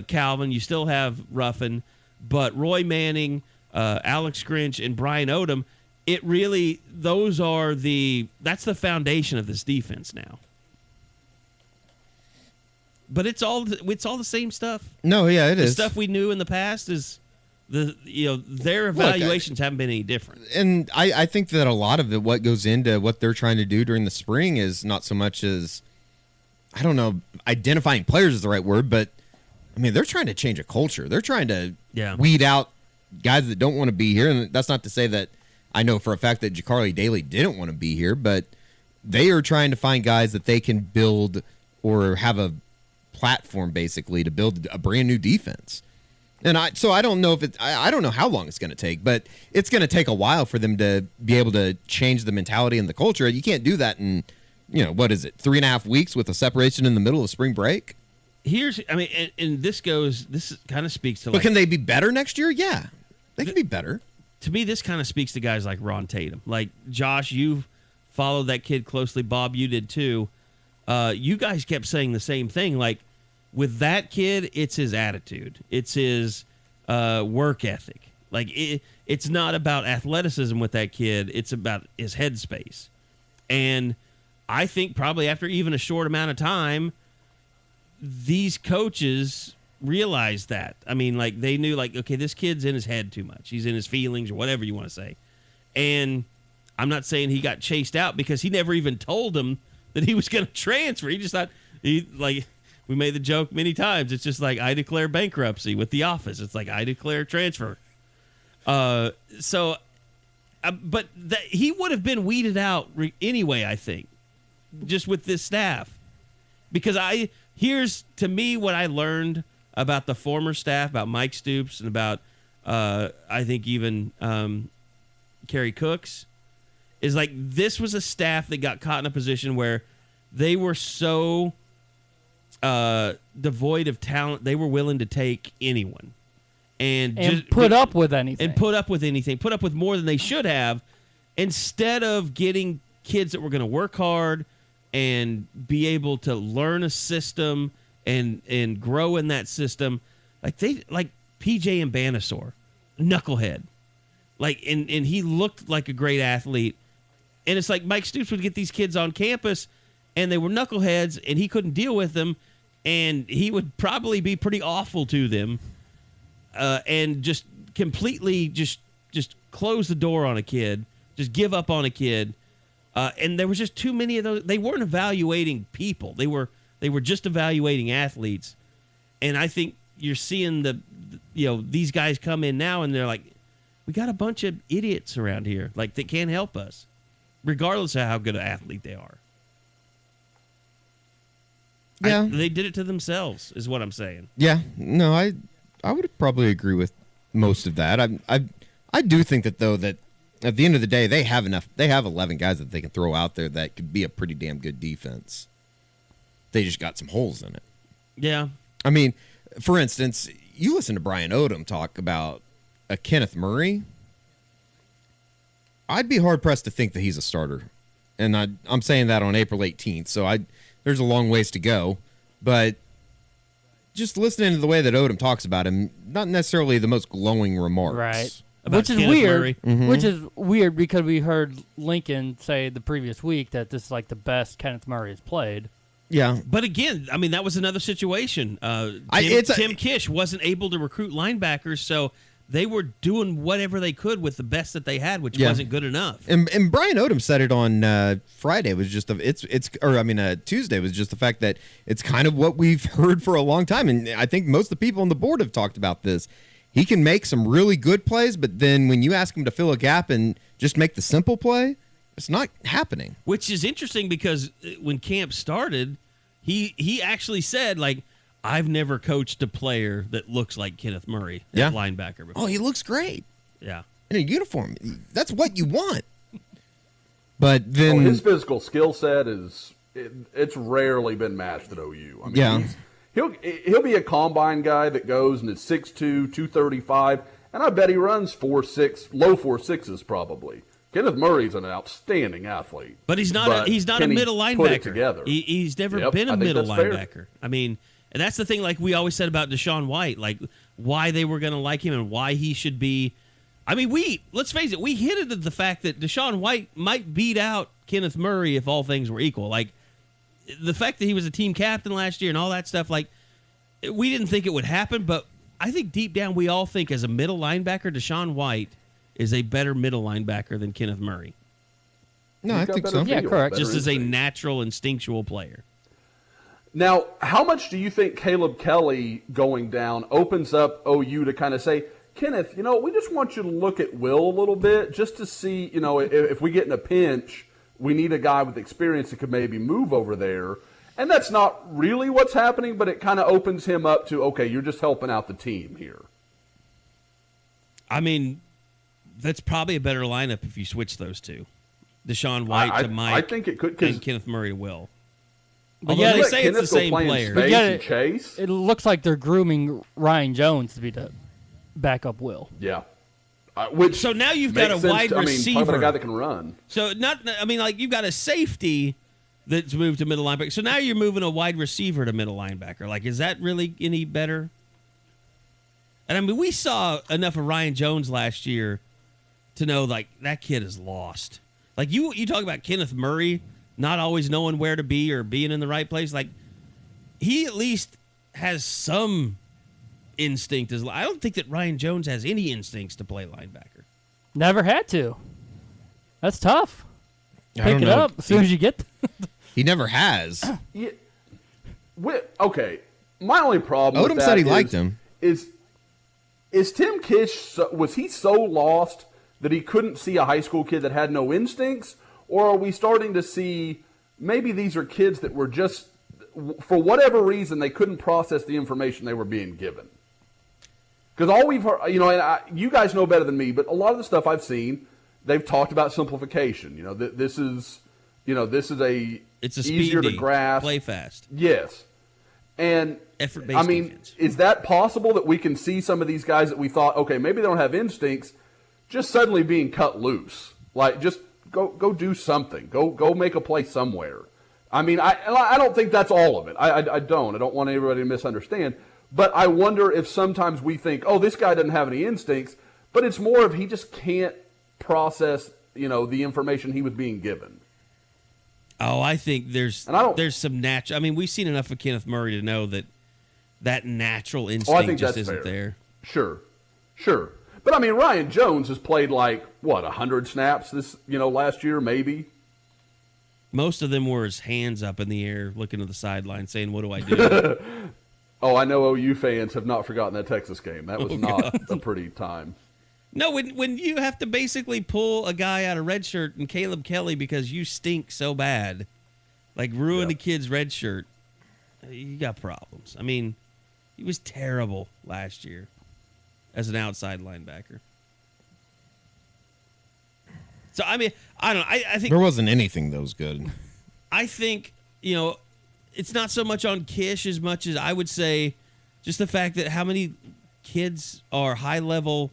Calvin, you still have Ruffin, but Roy Manning, Alex Grinch, and Brian Odom, that's the foundation of this defense now. But it's all the same stuff. No, yeah, it is. The stuff we knew in the past is their evaluations haven't been any different. And I think that a lot of it, what goes into what they're trying to do during the spring is not so much as, I don't know, identifying players is the right word, but I mean, they're trying to change a culture. They're trying to weed out guys that don't want to be here. And that's not to say that I know for a fact that Jacarly Daly didn't want to be here, but they are trying to find guys that they can build or have a platform basically to build a brand new defense. And I don't know if I don't know how long it's going to take, but it's going to take a while for them to be able to change the mentality and the culture. You can't do that in, what is it, 3.5 weeks with a separation in the middle of spring break? And this kind of speaks to. But can they be better next year? Yeah, they can be better. To me, this kind of speaks to guys like Ron Tatum. Like, Josh, you've followed that kid closely. Bob, you did too. You guys kept saying the same thing. Like, with that kid, it's his attitude. It's his work ethic. Like, it's not about athleticism with that kid. It's about his headspace. And I think probably after even a short amount of time, these coaches realized that. I mean, like, they knew, like, okay, this kid's in his head too much. He's in his feelings or whatever you want to say. And I'm not saying he got chased out because he never even told them that he was going to transfer. He just thought, we made the joke many times. It's just like, I declare bankruptcy with The Office. It's like, I declare transfer. But he would have been weeded out anyway, I think, just with this staff. Because here's, to me, what I learned about the former staff, about Mike Stoops, and about, I think, even Kerry Cooks, is like, this was a staff that got caught in a position where they were so devoid of talent, they were willing to take anyone. And put up with anything. Put up with more than they should have. instead of getting kids that were going to work hard and be able to learn a system and grow in that system, like PJ and Banasaur, knucklehead, and he looked like a great athlete, and it's like Mike Stoops would get these kids on campus, and they were knuckleheads, and he couldn't deal with them, and he would probably be pretty awful to them, and just completely just close the door on a kid, just give up on a kid. And there was just too many of those. They weren't evaluating people. They were just evaluating athletes. And I think you're seeing these guys come in now, and they're like, we got a bunch of idiots around here, like, that can't help us, regardless of how good an athlete they are. Yeah, they did it to themselves, is what I'm saying. Yeah, no, I would probably agree with most of that. I do think that, though, that at the end of the day, they have 11 guys that they can throw out there that could be a pretty damn good defense. They just got some holes in it. Yeah. I mean, for instance, you listen to Brian Odom talk about a Kenneth Murray. I'd be hard-pressed to think that he's a starter. And I'm saying that on April 18th, so there's a long ways to go. But just listening to the way that Odom talks about him, not necessarily the most glowing remarks. Right. Which is weird. Which is weird because we heard Lincoln say the previous week that this is like the best Kenneth Murray has played. Yeah. But again, I mean, that was another situation. Tim Kish wasn't able to recruit linebackers, so they were doing whatever they could with the best that they had, which wasn't good enough. And Brian Odom said it on Friday. Was just Tuesday was just the fact that it's kind of what we've heard for a long time, and I think most of the people on the board have talked about this. He can make some really good plays, but then when you ask him to fill a gap and just make the simple play, it's not happening. Which is interesting because when camp started, he actually said, like, I've never coached a player that looks like Kenneth Murray at linebacker before. Oh, he looks great. Yeah. In a uniform. That's what you want. But then his physical skill set it's rarely been matched at OU. I mean, he'll be a combine guy that goes and is 6'2", 235, and I bet he runs 4.6, low 4.6s probably. Kenneth Murray's an outstanding athlete, but he's not a middle linebacker. Together. He's never been a middle linebacker. Fair. I mean, and that's the thing. Like we always said about Deshaun White, like why they were going to like him and why he should be. I mean, let's face it, we hinted at the fact that Deshaun White might beat out Kenneth Murray if all things were equal. Like the fact that he was a team captain last year and all that stuff. Like we didn't think it would happen, but I think deep down we all think as a middle linebacker, Deshaun White is a better middle linebacker than Kenneth Murray. No, I think so. Yeah, correct. Just as a natural, instinctual player. Now, how much do you think Caleb Kelly going down opens up OU to kind of say, Kenneth, we just want you to look at Will a little bit just to see, if we get in a pinch, we need a guy with experience that could maybe move over there. And that's not really what's happening, but it kind of opens him up to, okay, you're just helping out the team here. I mean, that's probably a better lineup if you switch those two. Deshaun White to Mike I think it could, and Kenneth Murray will. But although they say it's the same player. But it looks like they're grooming Ryan Jones to be the backup Will. Yeah. So now you've got a wide receiver. Talk about a guy that can run. So you've got a safety that's moved to middle linebacker. So now you're moving a wide receiver to middle linebacker. Like, is that really any better? And I mean, we saw enough of Ryan Jones last year to know, like, that kid is lost. Like, you talk about Kenneth Murray not always knowing where to be or being in the right place. Like, he at least has some instinct. I don't think that Ryan Jones has any instincts to play linebacker. Never had to. That's tough. Pick it up as soon as you get He never has. Yeah. Okay. My only problem Odom with that said he liked him. Is Tim Kish, was he so lost that he couldn't see a high school kid that had no instincts? Or are we starting to see maybe these are kids that were just, for whatever reason, they couldn't process the information they were being given? Because all we've heard, and you guys know better than me, but a lot of the stuff I've seen, they've talked about simplification. This is it's easier to grasp. Play fast. Yes. And effort-based defense. Is that possible that we can see some of these guys that we thought, okay, maybe they don't have instincts, just suddenly being cut loose? Like, just go do something. Go make a play somewhere. I mean, I don't think that's all of it. I don't want everybody to misunderstand. But I wonder if sometimes we think, oh, this guy doesn't have any instincts, but it's more of he just can't process, the information he was being given. Oh, I think there's some natural. I mean, we've seen enough of Kenneth Murray to know that natural instinct just isn't there. Sure. But I mean, Ryan Jones has played 100 snaps this, last year, maybe. Most of them were his hands up in the air, looking to the sideline, saying, "What do I do?" Oh, I know OU fans have not forgotten that Texas game. That was not a pretty time. No, when you have to basically pull a guy out of red shirt and Caleb Kelly because you stink so bad, ruin the kid's red shirt, you got problems. I mean, he was terrible last year as an outside linebacker. So, I mean, I don't know. I think there wasn't anything that was good. I think, it's not so much on Kish as much as I would say just the fact that how many kids are high-level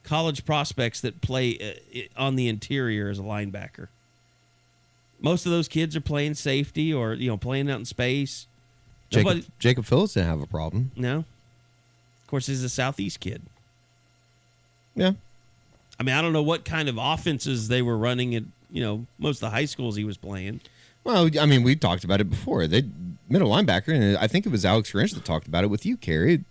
college prospects that play on the interior as a linebacker. Most of those kids are playing safety or, playing out in space. Jacob Phillips didn't have a problem. No. Of course, he's a Southeast kid. Yeah. I mean, I don't know what kind of offenses they were running at, most of the high schools he was playing. Well, I mean, we talked about it before. Middle linebacker, and I think it was Alex Grinch that talked about it with you, Carey.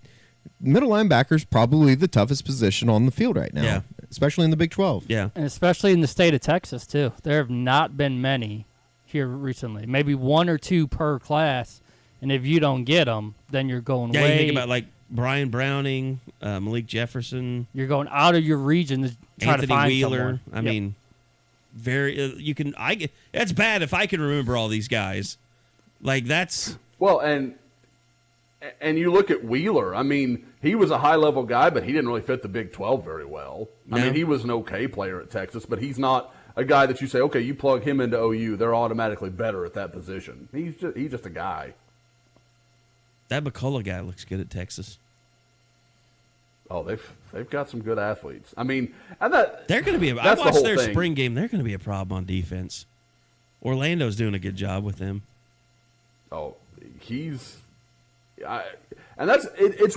Middle linebacker is probably the toughest position on the field right now, especially in the Big 12. Yeah. And especially in the state of Texas, too. There have not been many here recently. Maybe one or two per class, and if you don't get them, then you're going way... Yeah, you think about, Brian Browning, Malik Jefferson. You're going out of your region to try Anthony to find Wheeler. someone. I mean, that's bad if I can remember all these guys. That's... Well, and you look at Wheeler. I mean, he was a high-level guy, but he didn't really fit the Big 12 very well. No. I mean, he was an okay player at Texas, but he's not a guy that you say, okay, you plug him into OU, they're automatically better at that position. He's just a guy. That McCullough guy looks good at Texas. Oh, they've got some good athletes. I mean, and they're going to be. I watched their spring game. They're going to be a problem on defense. Orlando's doing a good job with them. Oh, it's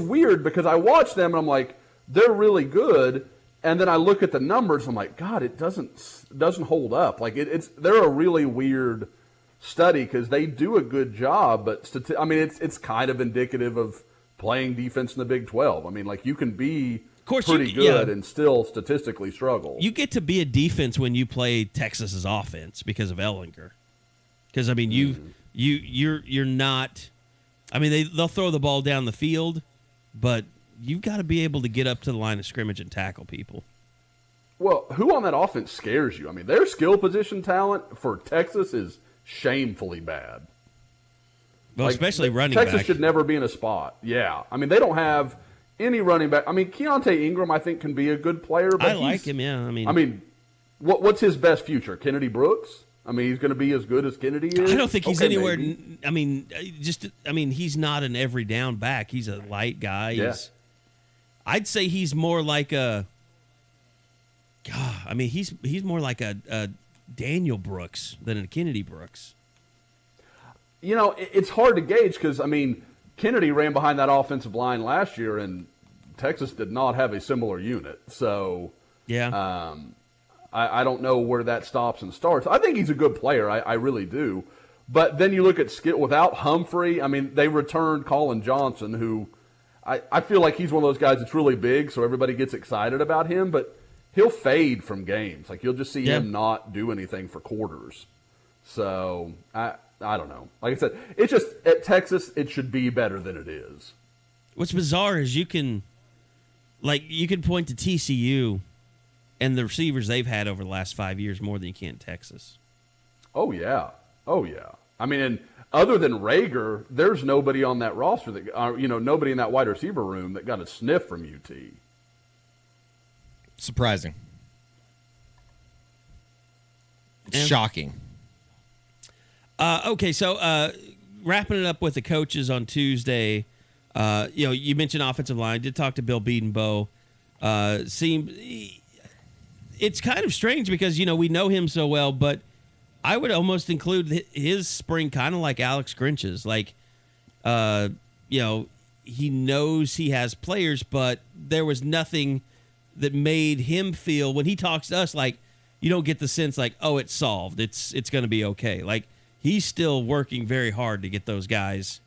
weird because I watch them and I'm like, they're really good, and then I look at the numbers. I'm like, God, it doesn't hold up. They're a really weird study because they do a good job, but it's kind of indicative of playing defense in the Big 12. I mean, you can be pretty good and still statistically struggle. You get to be a defense when you play Texas's offense because of Ellinger. Because I mean, you're not. I mean, they'll throw the ball down the field, but you've got to be able to get up to the line of scrimmage and tackle people. Well, who on that offense scares you? I mean, their skill position talent for Texas is shamefully bad. Well, especially running back. Texas should never be in a spot. Yeah. I mean, they don't have any running back. I mean, Keontae Ingram, I think, can be a good player. But I like him, yeah. I mean, what's his best future? Kennedy Brooks? I mean, he's going to be as good as Kennedy is? I don't think he's anywhere. Maybe. I mean, he's not an every down back. He's a light guy. Yeah. I'd say he's more like a. God, I mean, he's more like a Daniel Brooks than a Kennedy Brooks. It's hard to gauge because, I mean, Kennedy ran behind that offensive line last year, and Texas did not have a similar unit. So, yeah, I don't know where that stops and starts. I think he's a good player. I really do. But then you look at skill without Humphrey. I mean, they returned Colin Johnson, who I feel like he's one of those guys that's really big, so everybody gets excited about him. But he'll fade from games. You'll just see him not do anything for quarters. So, I don't know. Like I said, it's just at Texas, it should be better than it is. What's bizarre is you can point to TCU and the receivers they've had over the last 5 years more than you can Texas. Oh, yeah. I mean, and other than Rager, there's nobody on that roster nobody in that wide receiver room that got a sniff from UT. Surprising. It's shocking. Okay, so wrapping it up with the coaches on Tuesday, you mentioned offensive line. Did talk to Bill Bedenbaugh. It it's kind of strange because, we know him so well, but I would almost include his spring kind of like Alex Grinch's. Like, he knows he has players, but there was nothing that made him feel, when he talks to us, like, you don't get the sense like, oh, it's solved. It's going to be okay. Like, he's still working very hard to get those guys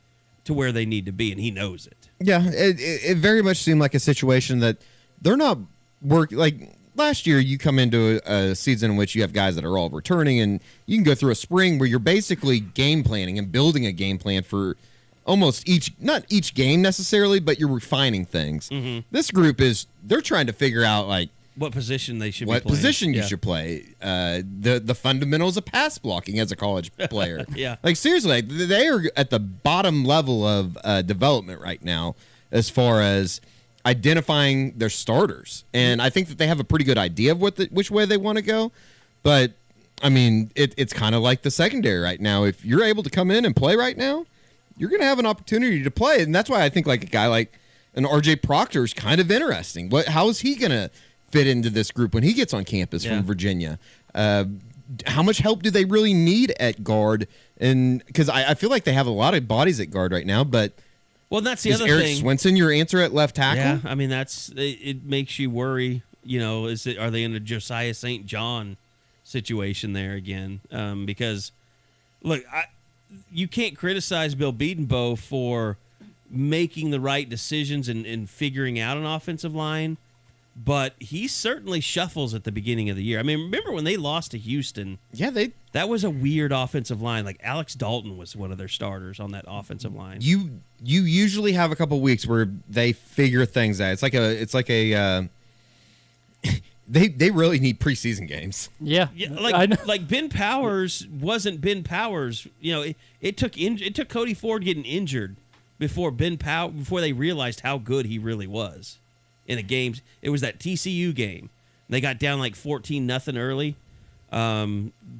to where they need to be, and he knows it. Yeah, it very much seemed like a situation that they're not working. Like, last year, you come into a season in which you have guys that are all returning, and you can go through a spring where you're basically game planning and building a game plan for almost not each game necessarily, but you're refining things. Mm-hmm. This group they're trying to figure out, like, what position they should be playing. What position you should play. The fundamentals of pass blocking as a college player. Yeah. Like, seriously, they are at the bottom level of development right now as far as identifying their starters. And I think that they have a pretty good idea of which way they want to go. But, I mean, it's kind of like the secondary right now. If you're able to come in and play right now, you're going to have an opportunity to play. And that's why I think, like, a guy like an R.J. Proctor is kind of interesting. How is he going to fit into this group when he gets on campus from Virginia? How much help do they really need at guard? And because I feel like they have a lot of bodies at guard right now, but that's the other Eric thing. Swinson your answer at left tackle? Yeah, I mean, it makes you worry. Are they in a Josiah St. John situation there again? Because look, you can't criticize Bill Bedenbaugh for making the right decisions and figuring out an offensive line. But he certainly shuffles at the beginning of the year. I mean, remember when they lost to Houston? Yeah, that was a weird offensive line. Like, Alex Dalton was one of their starters on that offensive line. You usually have a couple weeks where they figure things out. It's like a they really need preseason games. Yeah, like Ben Powers wasn't Ben Powers. It took Cody Ford getting injured before they realized how good he really was. In a game, it was that TCU game. They got down like 14-0 early.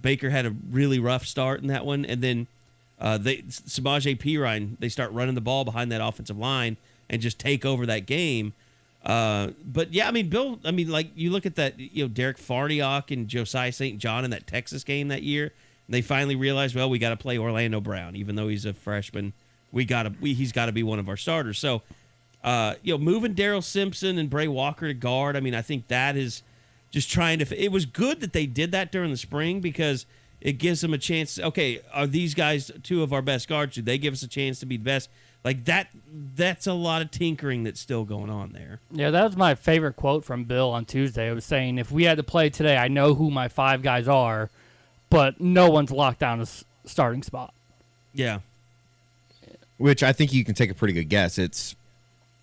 Baker had a really rough start in that one, and then Samaje Perine, they start running the ball behind that offensive line and just take over that game. But yeah, I mean, Bill. I mean, like, you look at that, Derek Farniok and Josiah St. John in that Texas game that year. And they finally realized, well, we got to play Orlando Brown, even though he's a freshman. He's got to be one of our starters. So. Moving Darrell Simpson and Bray Walker to guard, I mean, I think that is just trying to... It was good that they did that during the spring because it gives them a chance. Okay, are these guys two of our best guards? Do they give us a chance to be the best? Like, that's a lot of tinkering that's still going on there. Yeah, that was my favorite quote from Bill on Tuesday. It was saying, if we had to play today, I know who my 5 guys are, but no one's locked down a starting spot. Yeah. Which I think you can take a pretty good guess. It's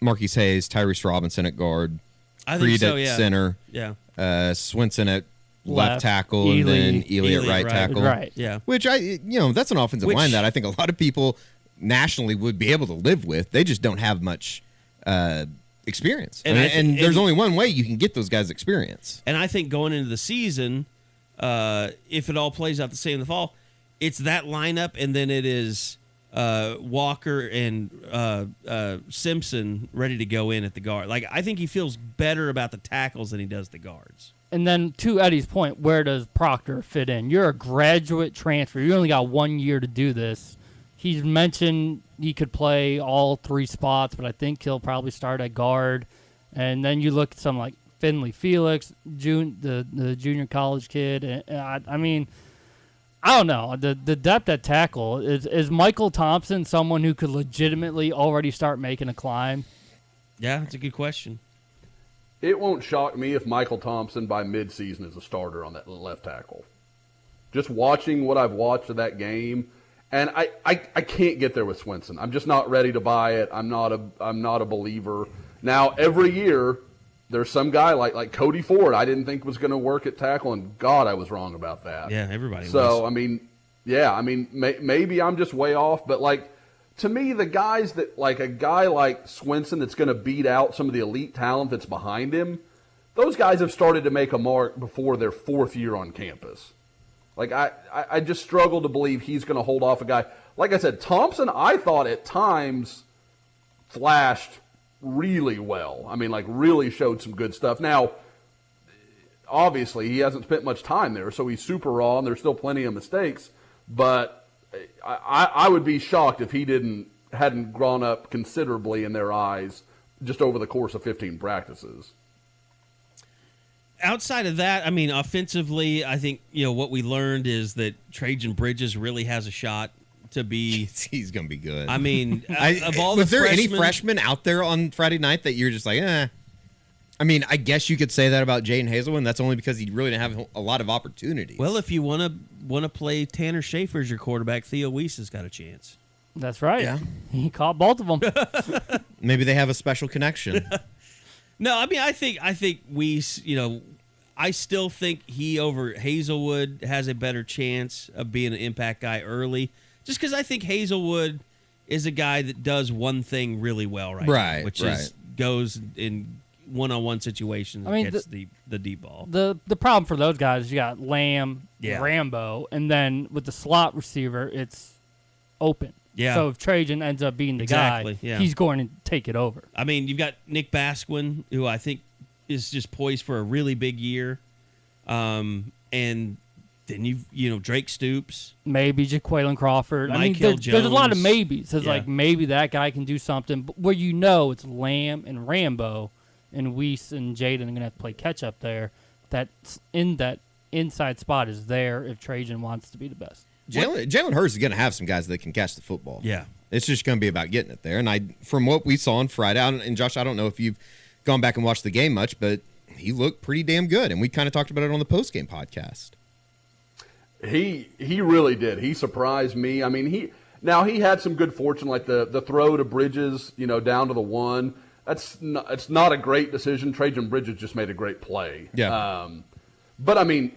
Marquise Hayes, Tyrese Robinson at guard, Creed at center, Swinson at left tackle, and then Ely at right tackle. Right, yeah. Which that's an offensive line that I think a lot of people nationally would be able to live with. They just don't have much experience, and there's only one way you can get those guys experience. And I think going into the season, if it all plays out the same in the fall, it's that lineup, and then it is. Walker and Simpson ready to go in at the guard. Like, I think he feels better about the tackles than he does the guards. And then to Eddie's point, where does Proctor fit in? You're a graduate transfer. You only got 1 year to do this. He's mentioned he could play all 3 spots, but I think he'll probably start at guard. And then you look at some like Finley Felix, the junior college kid. And I mean, I don't know. The depth at tackle, is Michael Thompson someone who could legitimately already start making a climb? Yeah, that's a good question. It won't shock me if Michael Thompson by midseason is a starter on that left tackle. Just watching what I've watched of that game, and I can't get there with Swinson. I'm just not ready to buy it. I'm not a believer. Now, every year there's some guy like Cody Ford I didn't think was going to work at tackle, and God, I was wrong about that. Yeah, everybody So, was. I mean, maybe I'm just way off, but, like, to me, the guys that, like, a guy like Swinson that's going to beat out some of the elite talent that's behind him, those guys have started to make a mark before their 4th year on campus. Like, I just struggle to believe he's going to hold off a guy. Like I said, Thompson, I thought at times flashed really well. I mean, like, really showed some good stuff. Now, obviously he hasn't spent much time there, so he's super raw, and there's still plenty of mistakes. But I would be shocked if he hadn't grown up considerably in their eyes just over the course of 15 practices. Outside of that, I mean, offensively, I think, what we learned is that Trajan Bridges really has a shot to be. He's going to be good. I mean, of all was the there freshmen, any freshmen out there on Friday night that you're just like, eh? I mean, I guess you could say that about Jaden Hazelwood. That's only because he really didn't have a lot of opportunities. Well, if you want to play Tanner Schaefer as your quarterback, Theo Weiss has got a chance. That's right. Yeah. He caught both of them. Maybe they have a special connection. No, I mean, I think Weiss, I still think he over Hazelwood has a better chance of being an impact guy early, just because I think Hazelwood is a guy that does one thing really well now, which is goes in one-on-one situations and gets the deep ball. The problem for those guys, you got Lamb, Rambo, and then with the slot receiver, it's open. Yeah. So if Trajan ends up being the guy, he's going to take it over. I mean, you've got Nick Basquin, who I think is just poised for a really big year. And then Drake Stoops. Maybe Jaquaylin Crawford. Michael Jones. There's a lot of maybes. It's like maybe that guy can do something. But where it's Lamb and Rambo and Weiss and Jaden are going to have to play catch-up there. That inside spot is there if Trajan wants to be the best. Jalen Hurts is going to have some guys that can catch the football. Yeah. It's just going to be about getting it there. And from what we saw on Friday, and Josh, I don't know if you've gone back and watched the game much, but he looked pretty damn good. And we kind of talked about it on the post-game podcast. He really did. He surprised me. I mean, he had some good fortune, like the throw to Bridges, down to the one. It's not a great decision. Trajan Bridges just made a great play. Yeah. But I mean,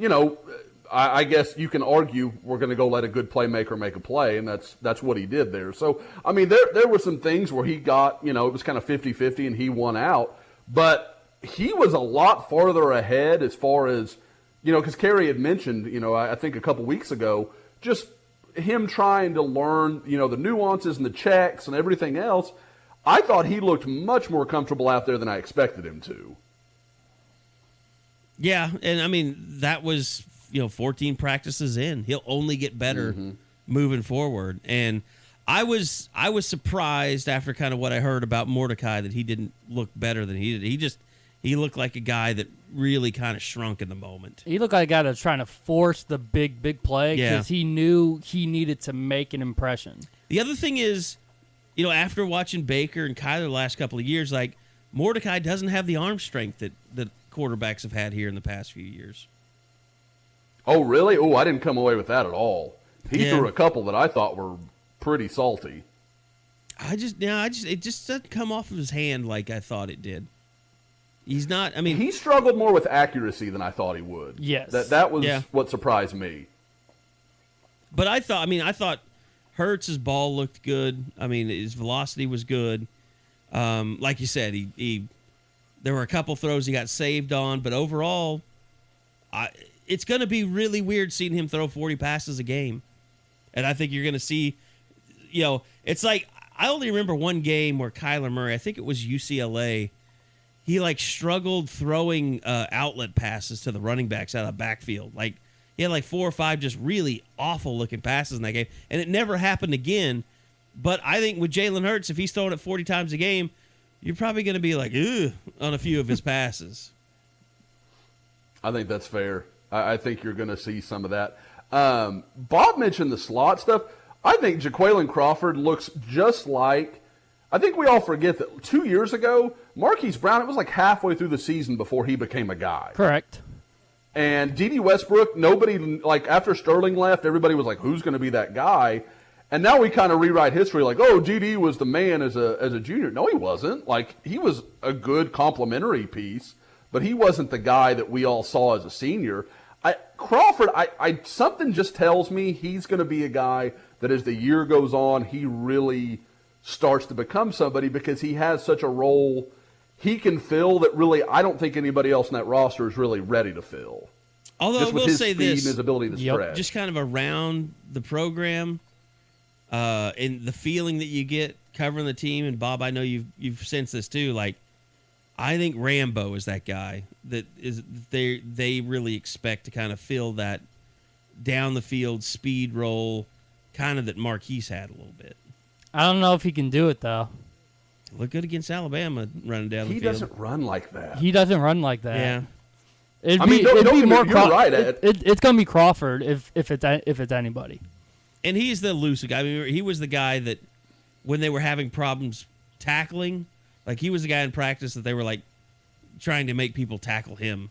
I guess you can argue we're going to go let a good playmaker make a play, and that's what he did there. So, I mean, there were some things where he got, it was kind of 50-50 and he won out. But he was a lot farther ahead as far as, because Carey had mentioned, I think a couple weeks ago, just him trying to learn, the nuances and the checks and everything else. I thought he looked much more comfortable out there than I expected him to. Yeah, and I mean, that was 14 practices in. He'll only get better moving forward. And I was surprised after kind of what I heard about Mordecai that he didn't look better than he did. He looked like a guy that really kind of shrunk in the moment. He looked like a guy that was trying to force the big play because he knew he needed to make an impression. The other thing is, after watching Baker and Kyler the last couple of years, like Mordecai doesn't have the arm strength that quarterbacks have had here in the past few years. Oh, really? Oh, I didn't come away with that at all. He threw a couple that I thought were pretty salty. It just doesn't come off of his hand like I thought it did. He's not, he struggled more with accuracy than I thought he would. Yes. That was what surprised me. But I thought Hurts' ball looked good. I mean, his velocity was good. Like you said, there were a couple throws he got saved on, but overall, it's going to be really weird seeing him throw 40 passes a game. And I think you're going to see, it's like, I only remember one game where Kyler Murray, I think it was UCLA, he struggled throwing outlet passes to the running backs out of the backfield. He had 4 or 5 just really awful looking passes in that game. And it never happened again. But I think with Jalen Hurts, if he's throwing it 40 times a game, you're probably going to be ugh, on a few of his passes. I think that's fair. I think you're going to see some of that. Bob mentioned the slot stuff. I think Jaquaylin Crawford looks just like, I think we all forget that 2 years ago, Marquise Brown, it was halfway through the season before he became a guy. Correct. And D.D. Westbrook, nobody, after Sterling left, everybody was like, who's going to be that guy? And now we kind of rewrite history D.D. was the man as a junior. No, he wasn't. He was a good complimentary piece, but he wasn't the guy that we all saw as a senior. Crawford, something just tells me he's going to be a guy that as the year goes on, he really starts to become somebody because he has such a role he can fill that really I don't think anybody else in that roster is really ready to fill. Although just I with will his say speed this, and his ability to stretch. Just kind of around the program, and the feeling that you get covering the team, and Bob, I know you've sensed this too. I think Rambo is that guy that is they really expect to kind of fill that down the field speed role, kind of that Marquise had a little bit. I don't know if he can do it though. Look good against Alabama running down the field. He doesn't run like that. He doesn't run like that. Yeah. It'd I mean, be, don't it'd be get me- more. you're right, Ed. It's gonna be Crawford if it's anybody. And he's the elusive guy. I mean, he was the guy that when they were having problems tackling, like he was the guy in practice that they were like trying to make people tackle him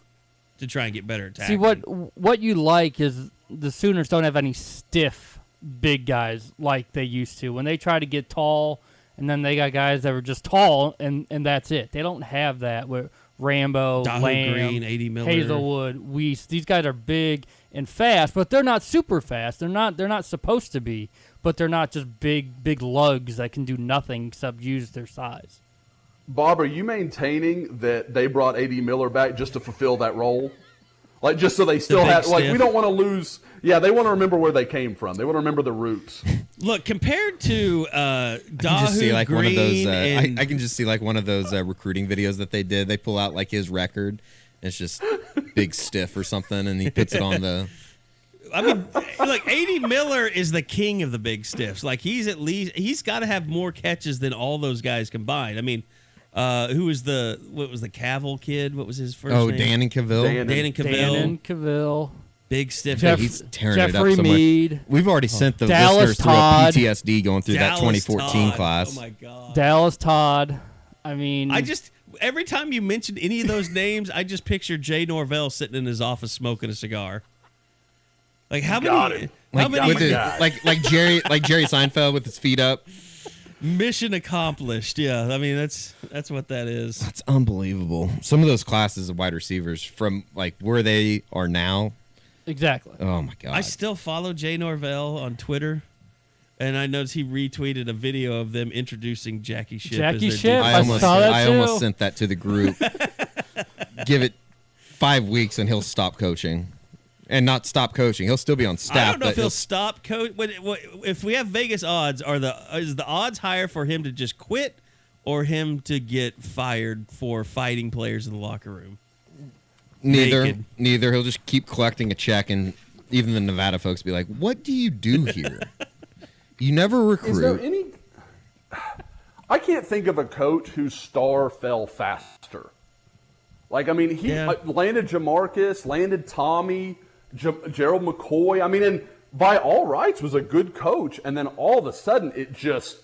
to try and get better at tackling. See what you like is the Sooners don't have any stiff big guys like they used to. When they try to get tall, and then they got guys that were just tall, and that's it. They don't have that with Rambo, Dahu Lamb, Green, A.D. Miller. Hazelwood, Weiss. These guys are big and fast, but they're not super fast. They're not supposed to be, but they're not just big lugs that can do nothing except use their size. Bob, are you maintaining that they brought A.D. Miller back just to fulfill that role? Like, just so they still big have, like, stiff. we don't want to lose. Yeah, they want to remember where they came from. They want to remember the roots. Look, compared to I can just see Dahu like Green one of those. and I can just see like one of those recruiting videos that they did. They pull out like his record. And it's just big stiff or something, and he puts it on the. I mean, look, A.D. Miller is the king of the big stiffs. Like he's got to have more catches than all those guys combined. I mean, what was the Cavill kid? What was his first name? Dan and Cavill. Dan and Cavill. Dannon, Cavill, Big stiff. He's tearing Jeffrey it up somewhere. Mead, We've already sent the Dallas listeners Todd. through a PTSD going through that Dallas 2014 Todd. class. Oh my god. Dallas Todd. I mean, Every time you mention any of those names, I just picture Jay Norvell sitting in his office smoking a cigar. Like how Got many? it. How Like, many? with like Jerry Seinfeld with his feet up. Mission accomplished. Yeah, I mean that's what that is. That's unbelievable. Some of those classes of wide receivers from like where they are now. exactly. Oh my god! I still follow Jay Norvell on Twitter, and I noticed he retweeted a video of them introducing Jackie Shipp. Jackie as their Shipp, defensive I saw that I too. almost sent that to the group. Give it 5 weeks and he'll stop coaching, and not stop coaching. He'll still be on staff. I don't know but if he'll stop coach. If we have Vegas odds, is the odds higher for him to just quit or him to get fired for fighting players in the locker room? Neither. naked. Neither. He'll just keep collecting a check, and even the Nevada folks be like, "What do you do here? You never recruit." Is there any? I can't think of a coach whose star fell faster. Like, I mean, he landed Jamarcus, landed Tommy, Gerald McCoy. I mean, and by all rights was a good coach, and then all of a sudden it just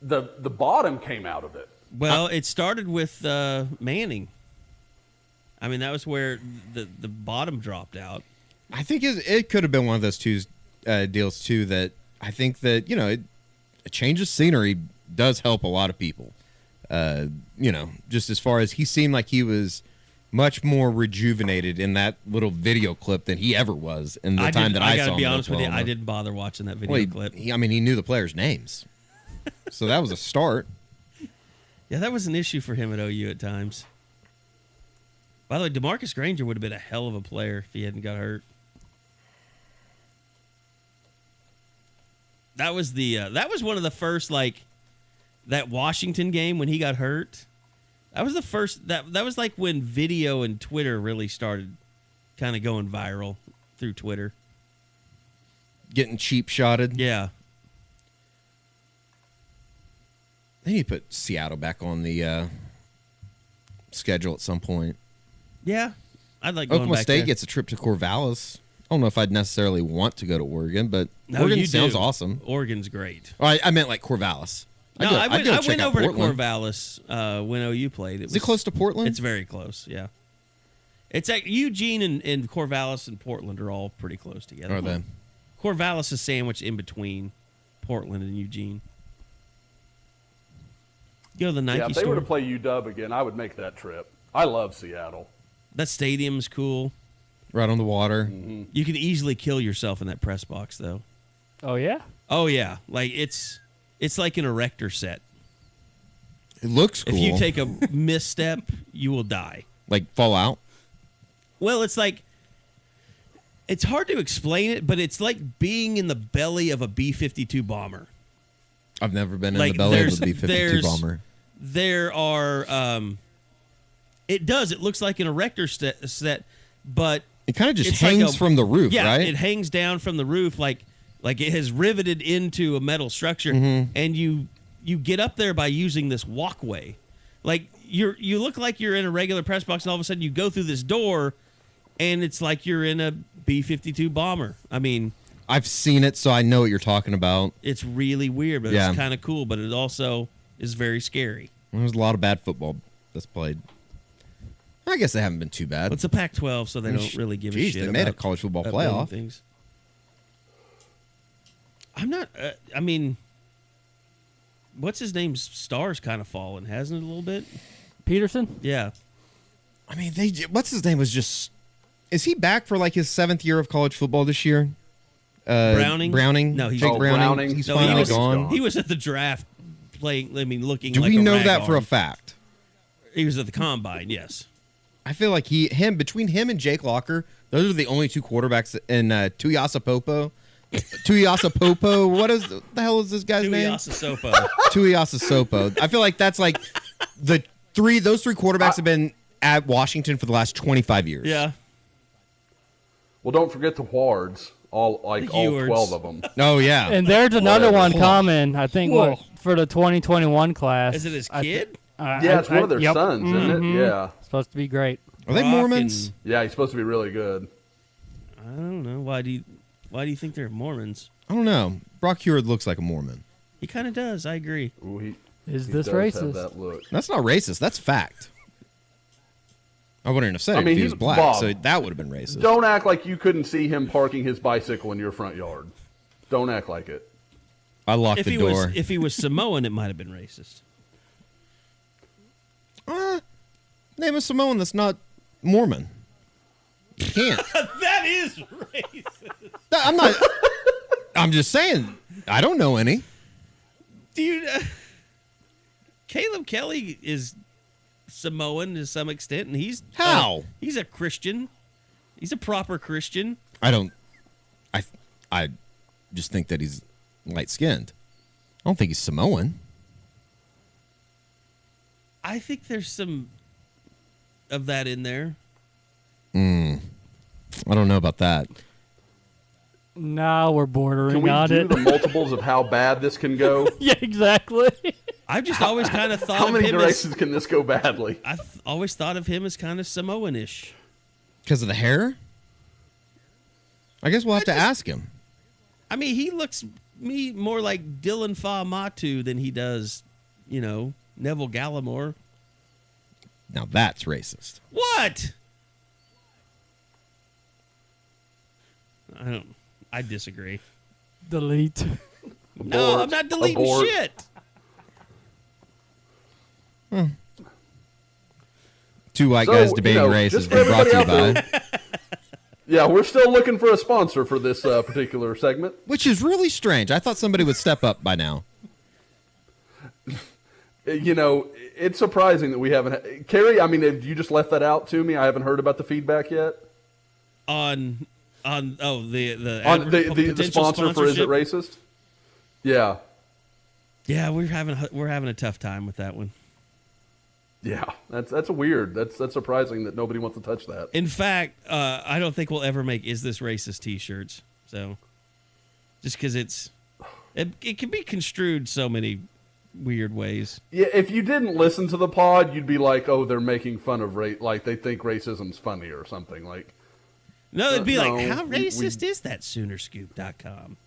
the bottom came out of it. Well, it started with Manning. I mean, that was where the bottom dropped out. I think it could have been one of those two deals too. That I think that a change of scenery does help a lot of people. Just as far as he seemed like he was much more rejuvenated in that little video clip than he ever was in the time that I saw him. I gotta be in honest with you, Oklahoma. I didn't bother watching that video clip. He knew the players' names, so that was a start. Yeah, that was an issue for him at OU at times. By the way, DeMarcus Granger would have been a hell of a player if he hadn't got hurt. That was one of the first, like, that Washington game when he got hurt. That was the first, that was like when video and Twitter really started kind of going viral through Twitter. Getting cheap shotted. Yeah. They need to put Seattle back on the schedule at some point. Yeah. I'd like going Oklahoma back State there. gets a trip to Corvallis. I don't know if I'd necessarily want to go to Oregon, but No, Oregon you sounds do. awesome. Oregon's great. Oh, I meant like Corvallis. I went check out over to Portland. Corvallis when OU played. Is it close to Portland? It's very close, yeah. It's like Eugene and Corvallis and Portland are all pretty close together. Are they? Corvallis is sandwiched in between Portland and Eugene. Go to the Nike Yeah, if they store. were to play UW again, I would make that trip. I love Seattle. That stadium's cool. Right on the water. Mm-hmm. You can easily kill yourself in that press box, though. Oh yeah. Oh yeah, like it's like an erector set. It looks cool. If you take a misstep, you will die. like fall out. Well, it's like, it's hard to explain it, but it's like being in the belly of a B-52 bomber. I've never been in Like, the belly of there's- a B-52 there's- bomber. There are It does. It looks like an erector set, but it kind of just it's hangs like from the roof, yeah, right? It hangs down from the roof like it has riveted into a metal structure, and you get up there by using this walkway. Like you look like you're in a regular press box, and all of a sudden you go through this door, and it's like you're in a B-52 bomber. I mean, I've seen it, so I know what you're talking about. it's really weird, but it's kind of cool. But it also is very scary. There's a lot of bad football that's played. I guess they haven't been too bad. It's a Pac-12, so they don't really give a shit. They made a about college football uploading playoff. Things. I'm not. I mean, what's his name's star's kind of fallen, hasn't it, a little bit? Peterson? Yeah. I mean, what's his name was just. Is he back for like his 7th year of college football this year? Browning? No, Jake Browning. He's finally gone. He was at the draft playing. I mean, looking. Do like we a know rag that for a arm. fact? He was at the combine. Yes. I feel like between him and Jake Locker, those are the only 2 quarterbacks. And Tuiasa Popo. What the hell is this guy's name? Tuiasa Sopo. I feel like that's like those 3 quarterbacks have been at Washington for the last 25 years. Yeah. Well, don't forget the Wards. All 12 of them. Oh yeah. And there's another one common, I think, for the 2021 class. Is it his kid? Yeah, it's one of their sons, isn't it? Yeah. Supposed to be great. Are they Mormons? Yeah, he's supposed to be really good. I don't know. Why do you think they're Mormons? I don't know. Brock Heward looks like a Mormon. He kind of does. I agree. Ooh, he this does racist? have that look. That's not racist. That's fact. I wouldn't have said it if he was black, Bob, so that would have been racist. Don't act like you couldn't see him parking his bicycle in your front yard. Don't act like it. I locked the door. If he was Samoan, it might have been racist. Name a Samoan that's not Mormon. You can't. That is racist. No, I'm not. I'm just saying. I don't know any. Dude, Caleb Kelly is Samoan to some extent, and he's he's a Christian. He's a proper Christian. I just think that he's light-skinned. I don't think he's Samoan. I think there's some of that in there. I don't know about that. Now we're bordering Can we on do it. the multiples of how bad this can go? Yeah, exactly. I've just always kind of thought How of many him directions can this go badly? I've always thought of him as kind of Samoan-ish. Because of the hair? I guess we'll have to ask him. I mean, he looks me more like Dylan Fa'amatu than he does, Neville Gallimore. Now that's racist. What? I disagree. Delete. No, I'm not deleting Abort. shit. Two white guys debating race has just for been brought to you everybody by. out Yeah, we're still looking for a sponsor for this particular segment. Which is really strange. I thought somebody would step up by now. It's surprising that we haven't. Carey, I mean, have you just left that out to me? I haven't heard about the feedback yet. The The sponsor for Is It Racist? Yeah. Yeah, we're having a tough time with that one. Yeah, that's a weird. That's surprising that nobody wants to touch that. In fact, I don't think we'll ever make "Is This Racist" T-shirts. So, just because it can be construed so many weird ways. Yeah, if you didn't listen to the pod, you'd be like, "Oh, they're making fun of like they think racism's funny or something." Like, no, it'd be no, like, "How racist is that?" Soonerscoop.com.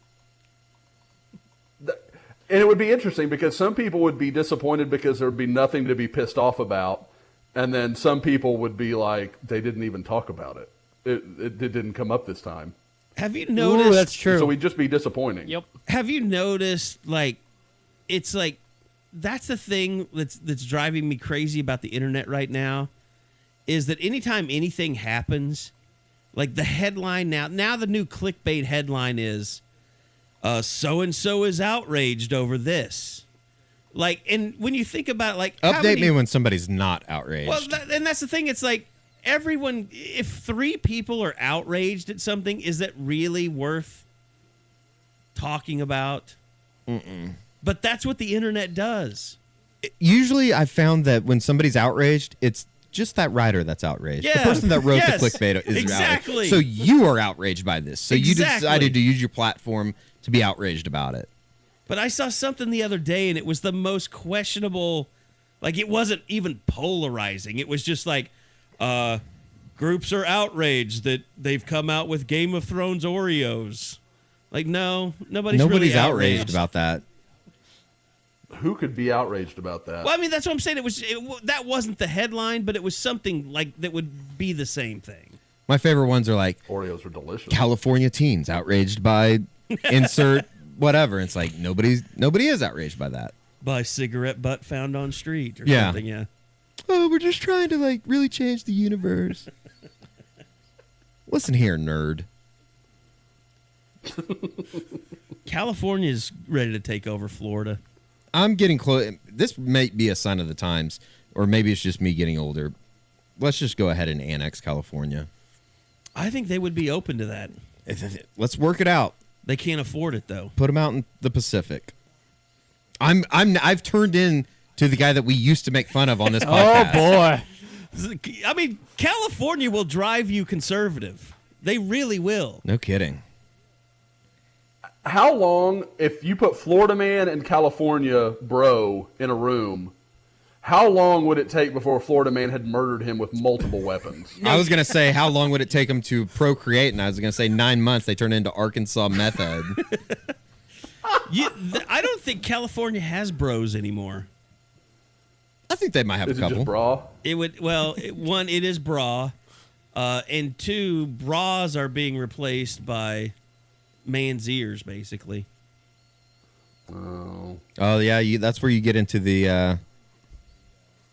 And it would be interesting because some people would be disappointed because there would be nothing to be pissed off about, and then some people would be like, they didn't even talk about it. It didn't come up this time. Have you noticed? Ooh, that's true. So we'd just be disappointing. Yep. Have you noticed, it's like, that's the thing that's driving me crazy about the internet right now, is that anytime anything happens, like the headline now the new clickbait headline is, so-and-so is outraged over this. And when you think about it, Update me when somebody's not outraged. Well, and that's the thing. It's like everyone, if 3 people are outraged at something, is that really worth talking about? But that's what the internet does. Usually I've found that when somebody's outraged, it's just that writer that's outraged. Yeah. The person that wrote Yes. the clickbait is Exactly. outraged. So you are outraged by this. So you Exactly. decided to use your platform to be outraged about it. But I saw something the other day, and it was the most questionable. Like, it wasn't even polarizing. It was just like, groups are outraged that they've come out with Game of Thrones Oreos. Like, no, nobody's really outraged about that. Who could be outraged about that? Well, I mean, that's what I'm saying. That wasn't the headline, but it was something like that would be the same thing. My favorite ones are like Oreos are delicious. California teens outraged by insert whatever. It's like nobody is outraged by that. By cigarette butt found on street or Yeah. something, yeah. Oh, we're just trying to like really change the universe. Listen here, nerd. California's ready to take over Florida. I'm getting close. This may be a sign of the times, or maybe it's just me getting older. Let's just go ahead and annex California. I think they would be open to that. Let's work it out. They can't afford it, though. Put them out in the Pacific. I've turned in to the guy that we used to make fun of on this podcast. Oh, boy. I mean, California will drive you conservative. They really will. No kidding. How long, if you put Florida man and California bro in a room, how long would it take before Florida man had murdered him with multiple weapons? I was going to say, how long would it take them to procreate? And I was going to say 9 months. They turn into Arkansas meth head. I don't think California has bros anymore. I think they might have Is a it couple. just bra? It would, well, one, it is bra. And two, bras are being replaced by man's ears, basically. Oh. Oh, yeah. That's where you get into the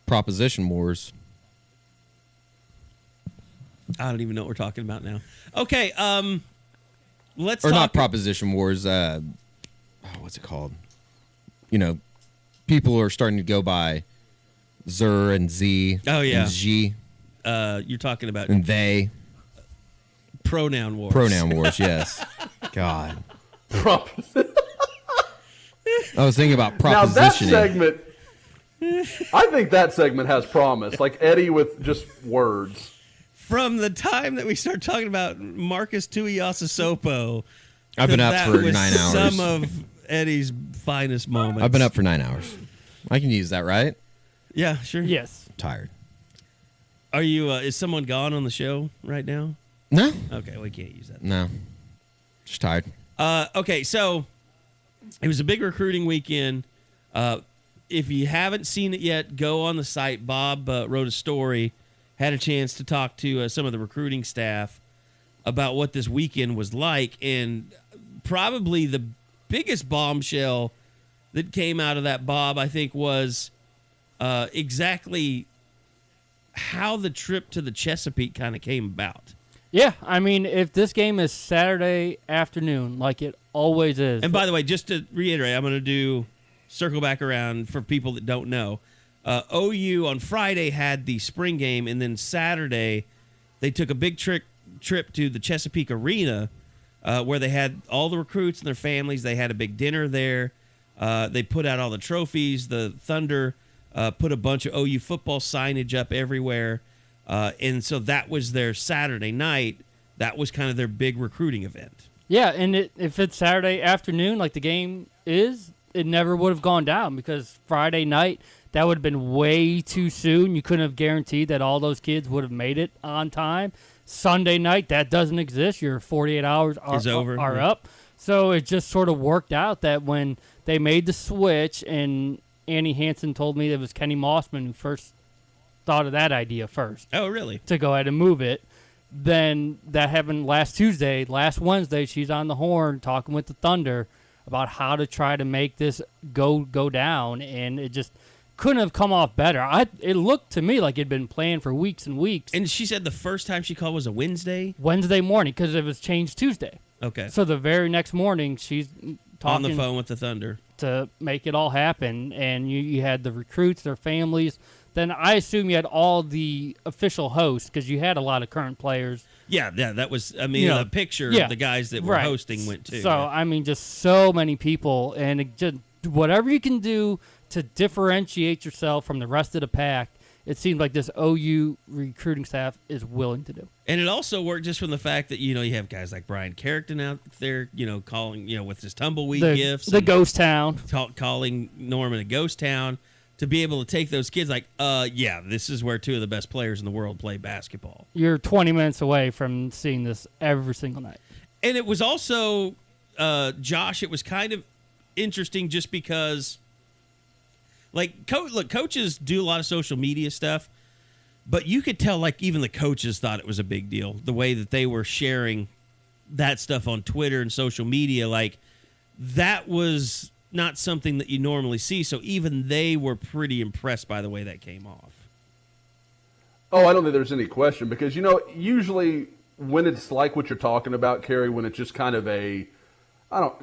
proposition wars. I don't even know what we're talking about now. Okay, let's Or talk. not proposition wars. What's it called? You know, people are starting to go by Zer and Z. Oh, yeah. And Z You're talking about and they. pronoun wars. Pronoun wars, yes. God. Prop- I was thinking about Now that propositioning. segment, I think that segment has promise. Like Eddie with just words. From the time that we start talking about Marcus Tuiasosopo, I've been up that for was 9 hours. Some of Eddie's finest moments. I've been up for 9 hours. I can use that, right? Yeah, sure. Yes. I'm tired. Are you? Is someone gone on the show right now? No. Okay, we can't use that. No. Just tired. Okay, so it was a big recruiting weekend. If you haven't seen it yet, go on the site. Bob wrote a story, had a chance to talk to some of the recruiting staff about what this weekend was like, and probably the biggest bombshell that came out of that, Bob, I think, was exactly how the trip to the Chesapeake kind of came about. Yeah, I mean, if this game is Saturday afternoon, like it always is. And by the way, just to reiterate, I'm going to circle back around for people that don't know. OU on Friday had the spring game, and then Saturday they took a big trip to the Chesapeake Arena where they had all the recruits and their families. They had a big dinner there. They put out all the trophies. The Thunder put a bunch of OU football signage up everywhere. And so that was their Saturday night. That was kind of their big recruiting event. Yeah, and if it's Saturday afternoon, like the game is, it never would have gone down because Friday night, that would have been way too soon. You couldn't have guaranteed that all those kids would have made it on time. Sunday night, that doesn't exist. Your 48 hours are up. So it just sort of worked out that when they made the switch, and Annie Hansen told me that it was Kenny Mossman who first thought of that idea first. Oh, really? To go ahead and move it. Then that happened last Tuesday. Last Wednesday, she's on the horn talking with the Thunder about how to try to make this go down, and it just couldn't have come off better. It looked to me like it'd been planned for weeks and weeks. And she said the first time she called was a Wednesday morning because it was changed Tuesday. Okay. So the very next morning, she's talking on the phone with the Thunder to make it all happen, and you had the recruits, their families. Then I assume you had all the official hosts because you had a lot of current players. Yeah, that was, I mean, the picture of the guys that were hosting went too. So, I mean, just so many people, and it just whatever you can do to differentiate yourself from the rest of the pack it seems like this OU recruiting staff is willing to do. And it also worked just from the fact that, you have guys like Brian Carrickton out there, calling, with his tumbleweed gifts. The ghost town. Calling Norman a ghost town, to be able to take those kids like, this is where two of the best players in the world play basketball. You're 20 minutes away from seeing this every single night. And it was also, Josh, it was kind of interesting just because, like, coaches do a lot of social media stuff, but you could tell, like, even the coaches thought it was a big deal, the way that they were sharing that stuff on Twitter and social media. Like, that was not something that you normally see, so even they were pretty impressed by the way that came off. Oh, I don't think there's any question, because, usually when it's like what you're talking about, Carey, when it's just kind of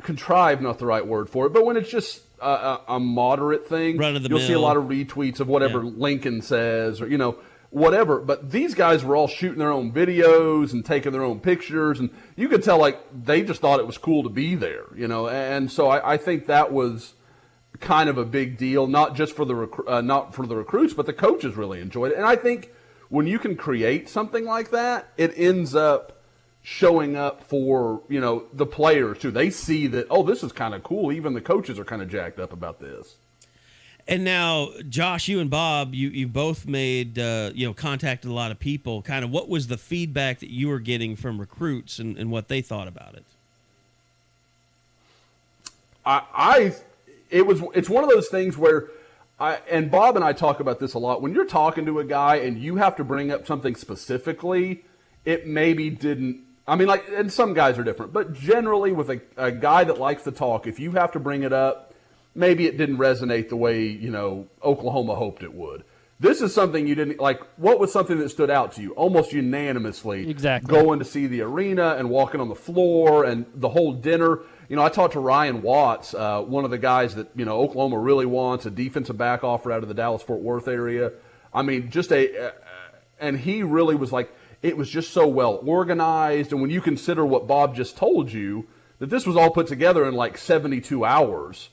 contrived, not the right word for it, but when it's just a moderate thing, you'll see a lot of retweets of whatever Lincoln says, or, whatever. But these guys were all shooting their own videos and taking their own pictures, and you could tell, like, they just thought it was cool to be there, and so I think that was kind of a big deal, not just for the recruits, but the coaches really enjoyed it. And I think when you can create something like that, it ends up showing up for, the players too. They see that, oh, this is kind of cool. Even the coaches are kind of jacked up about this. And now, Josh, you and Bob, you both made, contacted a lot of people. Kind of, what was the feedback that you were getting from recruits and what they thought about it? It's one of those things where, and Bob and I talk about this a lot. When you're talking to a guy and you have to bring up something specifically, it maybe didn't. I mean, like, and some guys are different, but generally with a guy that likes to talk, if you have to bring it up, maybe it didn't resonate the way, Oklahoma hoped it would. This is something you didn't, like, what was something that stood out to you almost unanimously? Exactly. Going to see the arena and walking on the floor and the whole dinner. I talked to Ryan Watts, one of the guys that, Oklahoma really wants, a defensive back offer out of the Dallas-Fort Worth area. I mean, and he really was like, it was just so well organized. And when you consider what Bob just told you, that this was all put together in like 72 hours,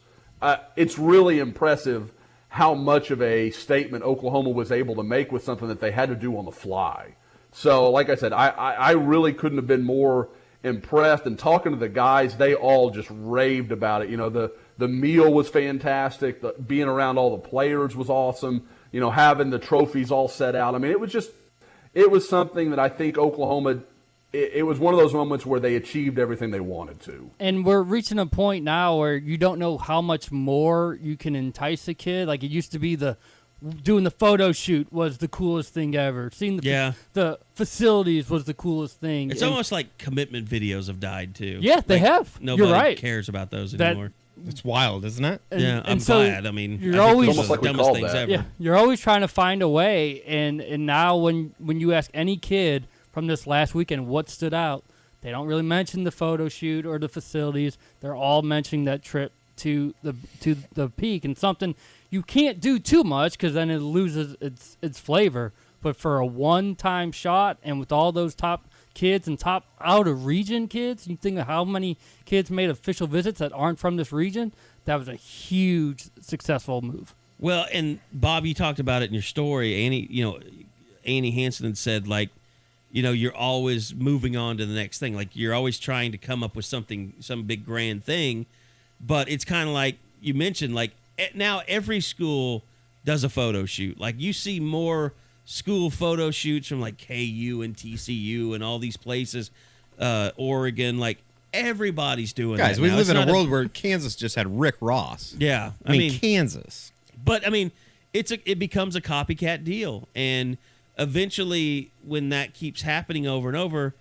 it's really impressive how much of a statement Oklahoma was able to make with something that they had to do on the fly. So, like I said, I really couldn't have been more impressed. And talking to the guys, they all just raved about it. The meal was fantastic. Being around all the players was awesome. Having the trophies all set out. I mean, it was something that I think Oklahoma, it was one of those moments where they achieved everything they wanted to. And we're reaching a point now where you don't know how much more you can entice a kid. Like, it used to be doing the photo shoot was the coolest thing ever. Seeing the facilities was the coolest thing. It's almost like commitment videos have died too. Yeah, they have. Nobody You're right. cares about those anymore. It's wild, isn't it? I'm so glad. I mean, you're I think always those are the dumbest things ever. Yeah, you're always trying to find a way. And now when you ask any kid from this last weekend what stood out, they don't really mention the photo shoot or the facilities. They're all mentioning that trip to the Peake, and something you can't do too much because then it loses its flavor. But for a one-time shot, and with all those top kids and top out-of-region kids, you think of how many kids made official visits that aren't from this region, that was a huge successful move. Well, and Bob, you talked about it in your story. Annie Hansen had said, like, you're always moving on to the next thing. Like, you're always trying to come up with some big grand thing. But it's kind of like you mentioned, like, now every school does a photo shoot. Like, you see more school photo shoots from, like, KU and TCU and all these places, Oregon. Like, everybody's doing that. Guys, we live in a world where Kansas just had Rick Ross. Yeah. I mean, Kansas. But, I mean, it becomes a copycat deal. And eventually, when that keeps happening over and over,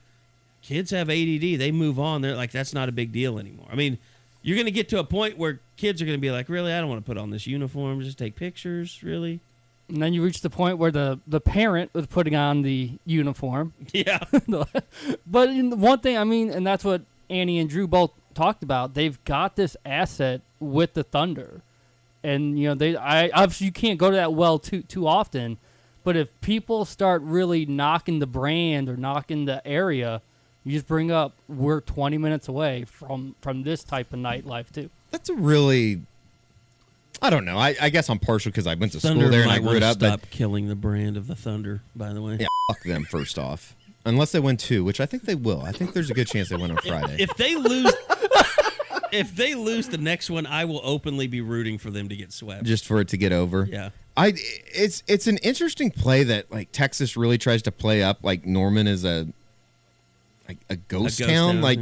kids have ADD. They move on. They're like, that's not a big deal anymore. I mean, you're going to get to a point where kids are going to be like, really, I don't want to put on this uniform, just take pictures, really? And then you reach the point where the parent was putting on the uniform. Yeah. But one thing, I mean, and that's what Annie and Drew both talked about, they've got this asset with the Thunder. And, obviously you can't go to that well too often. But if people start really knocking the brand or knocking the area, you just bring up we're 20 minutes away from this type of nightlife too. That's a really, I don't know. I guess I'm partial because I went to Thunder school there and I might grew want it to up. stop killing the brand of the Thunder, by the way. Yeah, fuck them first off. Unless they win 2, which I think they will. I think there's a good chance they win on Friday. If they lose, if they lose the next one, I will openly be rooting for them to get swept. Just for it to get over. Yeah. It's an interesting play that like Texas really tries to play up like Norman is a ghost town. Like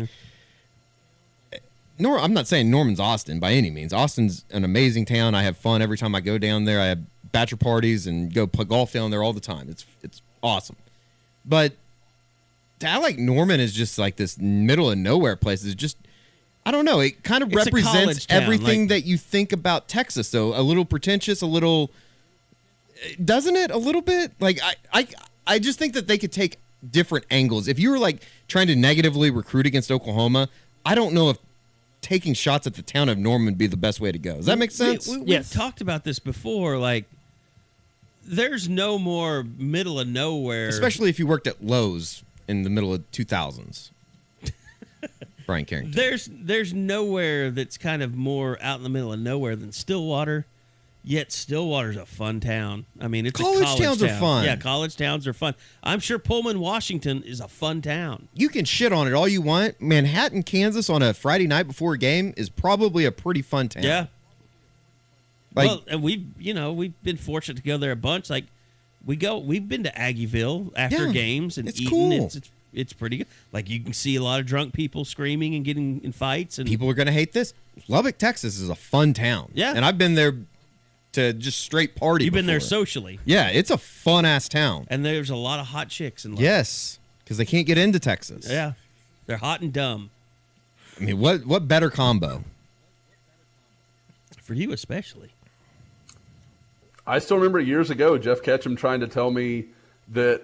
I'm not saying Norman's Austin by any means. Austin's an amazing town. I have fun every time I go down there. I have bachelor parties and go play golf down there all the time. It's awesome. But I like Norman is just like this middle of nowhere place. It's just I don't know. It kind of represents everything that you think about Texas. So a little pretentious, a little doesn't it? A little bit. Like I just think that they could take different angles. If you were like trying to negatively recruit against Oklahoma, I don't know if taking shots at the town of Norman would be the best way to go. Does that make sense? We've talked about this before. Like, there's no more middle of nowhere. Especially if you worked at Lowe's in the middle of 2000s. Brian Carrington. There's nowhere that's kind of more out in the middle of nowhere than Stillwater. Yet Stillwater's a fun town. I mean, it's college a college towns town. are fun. Yeah, college towns are fun. I'm sure Pullman, Washington is a fun town. You can shit on it all you want. Manhattan, Kansas on a Friday night before a game is probably a pretty fun town. Yeah. Like, well, and we've been fortunate to go there a bunch. Like we've been to Aggieville after games and it's eaten. cool. It's pretty good. Like you can see a lot of drunk people screaming and getting in fights. And people are going to hate this. Lubbock, Texas is a fun town. Yeah. And I've been there to just straight party. You've been there before. Socially. Yeah, it's a fun ass town. And there's a lot of hot chicks in Lubbock. Yes, because they can't get into Texas. Yeah, they're hot and dumb. I mean, what better combo? For you especially. I still remember years ago Jeff Ketchum trying to tell me that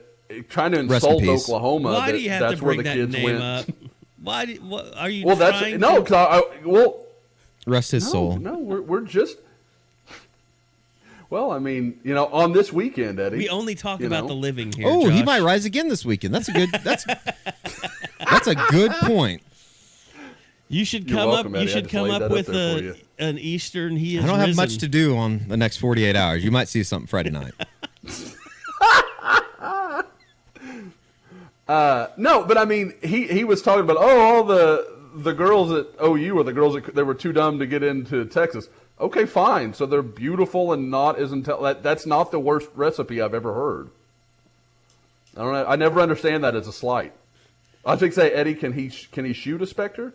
trying to insult Oklahoma. Why do you have that's to bring where the that kids name went. up? Why? What are you? Well, trying that's no. to? Rest his soul. No, we're just. Well, I mean, on this weekend, Eddie. We only talk about the living here. Oh, he Josh. might rise again this weekend. That's a good. That's a good point. You should You're come welcome, up. Eddie. You I should just come laid up that with there for you. an Eastern. He is. I don't have risen. much to do on the next 48 hours. You might see something Friday night. No, but I mean, he was talking about all the girls at OU or the girls that they were too dumb to get into Texas. Okay, fine. So they're beautiful and not as that's not the worst recipe I've ever heard. I don't know. I never understand that as a slight. I think say Eddie, can he shoot a Spectre?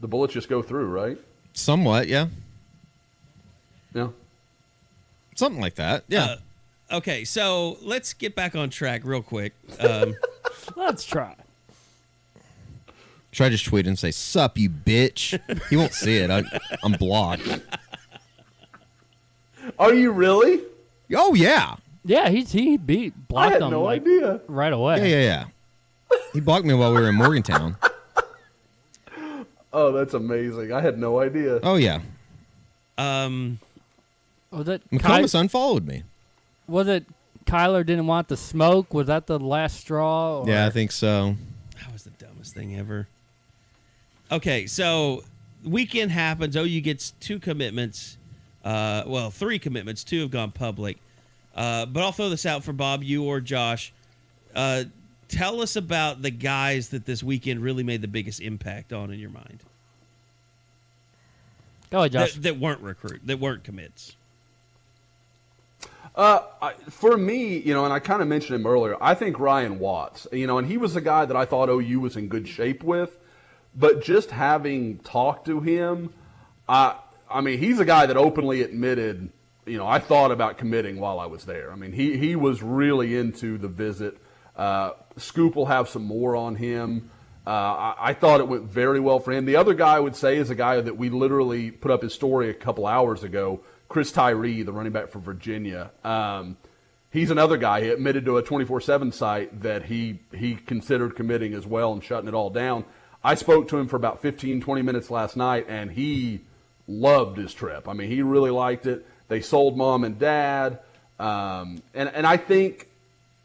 The bullets just go through, right? Somewhat, yeah. Yeah. Something like that. Yeah. Okay, so let's get back on track real quick. Let's try. Should I just tweet and say, "Sup, you bitch"? He won't see it. I'm blocked. Are you really? Oh yeah. Yeah, he blocked I had them no idea. right away. Yeah. He blocked me while we were in Morgantown. Oh, that's amazing. I had no idea. Oh yeah. Was it McComas unfollowed me. Was it Kyler didn't want the smoke? Was that the last straw? Or? Yeah, I think so. That was the dumbest thing ever. Okay, so weekend happens. OU gets 2 commitments. 3 commitments. 2 have gone public. But I'll throw this out for Bob, you or Josh. Tell us about the guys that this weekend really made the biggest impact on in your mind. Go ahead, Josh. That weren't commits. For me, and I kind of mentioned him earlier, I think Ryan Watts, and he was a guy that I thought OU was in good shape with, but just having talked to him, I mean, he's a guy that openly admitted, I thought about committing while I was there. I mean, he was really into the visit. Scoop will have some more on him. I thought it went very well for him. The other guy I would say is a guy that we literally put up his story a couple hours ago, Chris Tyree, the running back for Virginia. He's another guy. He admitted to a 24/7 site that he considered committing as well and shutting it all down. I spoke to him for about 15, 20 minutes last night, and he loved his trip. I mean, he really liked it. They sold mom and dad. And I think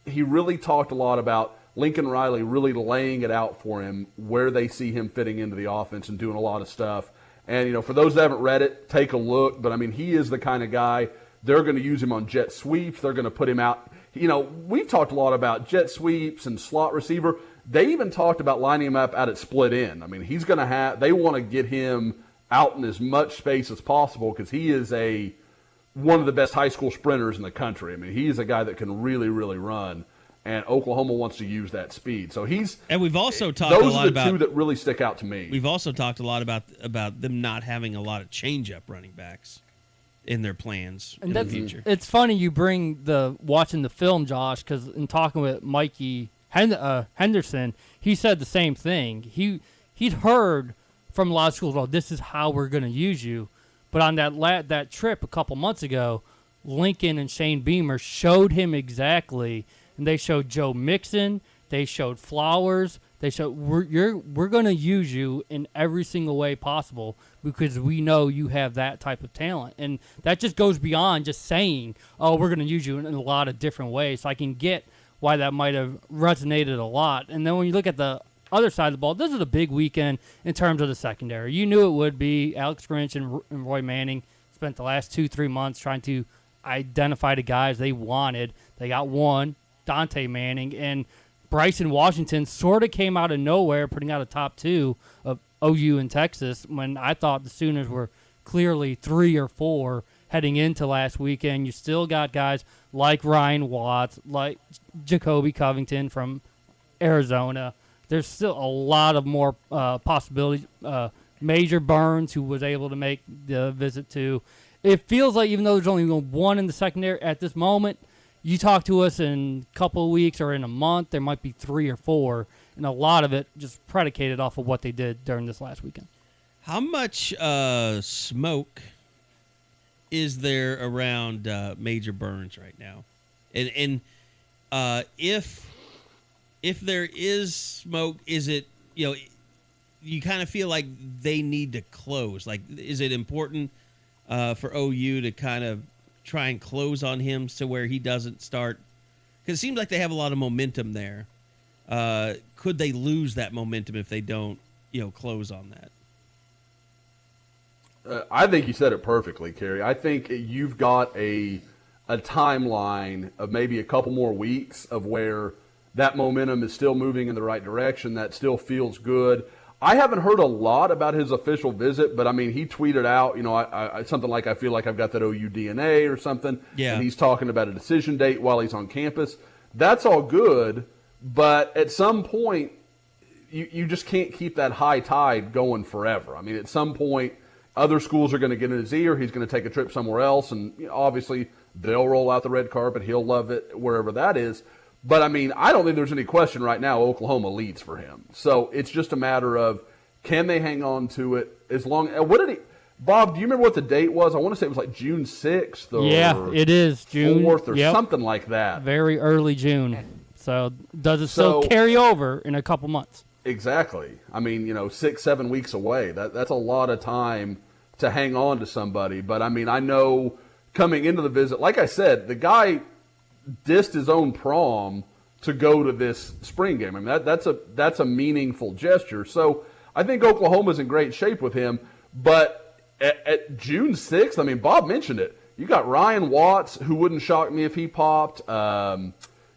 he really talked a lot about Lincoln Riley really laying it out for him where they see him fitting into the offense and doing a lot of stuff. And, for those that haven't read it, take a look. But, he is the kind of guy, they're going to use him on jet sweeps. They're going to put him out. We've talked a lot about jet sweeps and slot receiver. They even talked about lining him up out at split end. He's going to they want to get him out in as much space as possible because he is one of the best high school sprinters in the country. He's a guy that can really, really run. And Oklahoma wants to use that speed. So and we've also talked a lot about. Those are the two that really stick out to me. We've also talked a lot about them not having a lot of change-up running backs in their plans in the future. It's funny you bring watching the film, Josh, because in talking with Mikey Henderson, he said the same thing. He'd heard from a lot of schools, "Oh, this is how we're going to use you." But on that trip a couple months ago, Lincoln and Shane Beamer showed him exactly. And they showed Joe Mixon. They showed Flowers. They showed we're going to use you in every single way possible because we know you have that type of talent. And that just goes beyond just saying, "Oh, we're going to use you in a lot of different ways." So I can get why that might have resonated a lot. And then when you look at the other side of the ball, this is a big weekend in terms of the secondary. You knew it would be. Alex Grinch and Roy Manning spent the last 2-3 months trying to identify the guys they wanted. They got one. Dante Manning, and Bryson Washington sort of came out of nowhere, putting out a top 2 of OU in Texas when I thought the Sooners were clearly 3 or 4 heading into last weekend. You still got guys like Ryan Watts, like Jacoby Covington from Arizona. There's still a lot of more possibilities. Major Burns, who was able to make the visit to. It feels like even though there's only one in the secondary at this moment, you talk to us in a couple of weeks or in a month, there might be 3 or 4, and a lot of it just predicated off of what they did during this last weekend. How much smoke is there around Major Burns right now? And if there is smoke, is it, you kind of feel like they need to close? Like, is it important for OU to kind of try and close on him to where he doesn't start? Because it seems like they have a lot of momentum there. Could they lose that momentum if they don't, close on that? I think you said it perfectly, Carey. I think you've got a timeline of maybe a couple more weeks of where that momentum is still moving in the right direction. That still feels good. I haven't heard a lot about his official visit, but he tweeted out, I something like, "I feel like I've got that OU DNA" or something. Yeah. And he's talking about a decision date while he's on campus. That's all good, but at some point, you just can't keep that high tide going forever. At some point, other schools are going to get in his ear. He's going to take a trip somewhere else, and obviously they'll roll out the red carpet. He'll love it wherever that is. But, I don't think there's any question right now Oklahoma leads for him. So it's just a matter of, can they hang on to it as long – Bob, do you remember what the date was? I want to say it was like June 6th or yeah, it is June 4th or something like that. Very early June. So does it still carry over in a couple months? Exactly. 6-7 weeks away. That's a lot of time to hang on to somebody. But, I know coming into the visit, like I said, the guy – dissed his own prom to go to this spring game. That's a meaningful gesture. So I think Oklahoma's in great shape with him. But at June 6th, Bob mentioned it. You got Ryan Watts, who wouldn't shock me if he popped.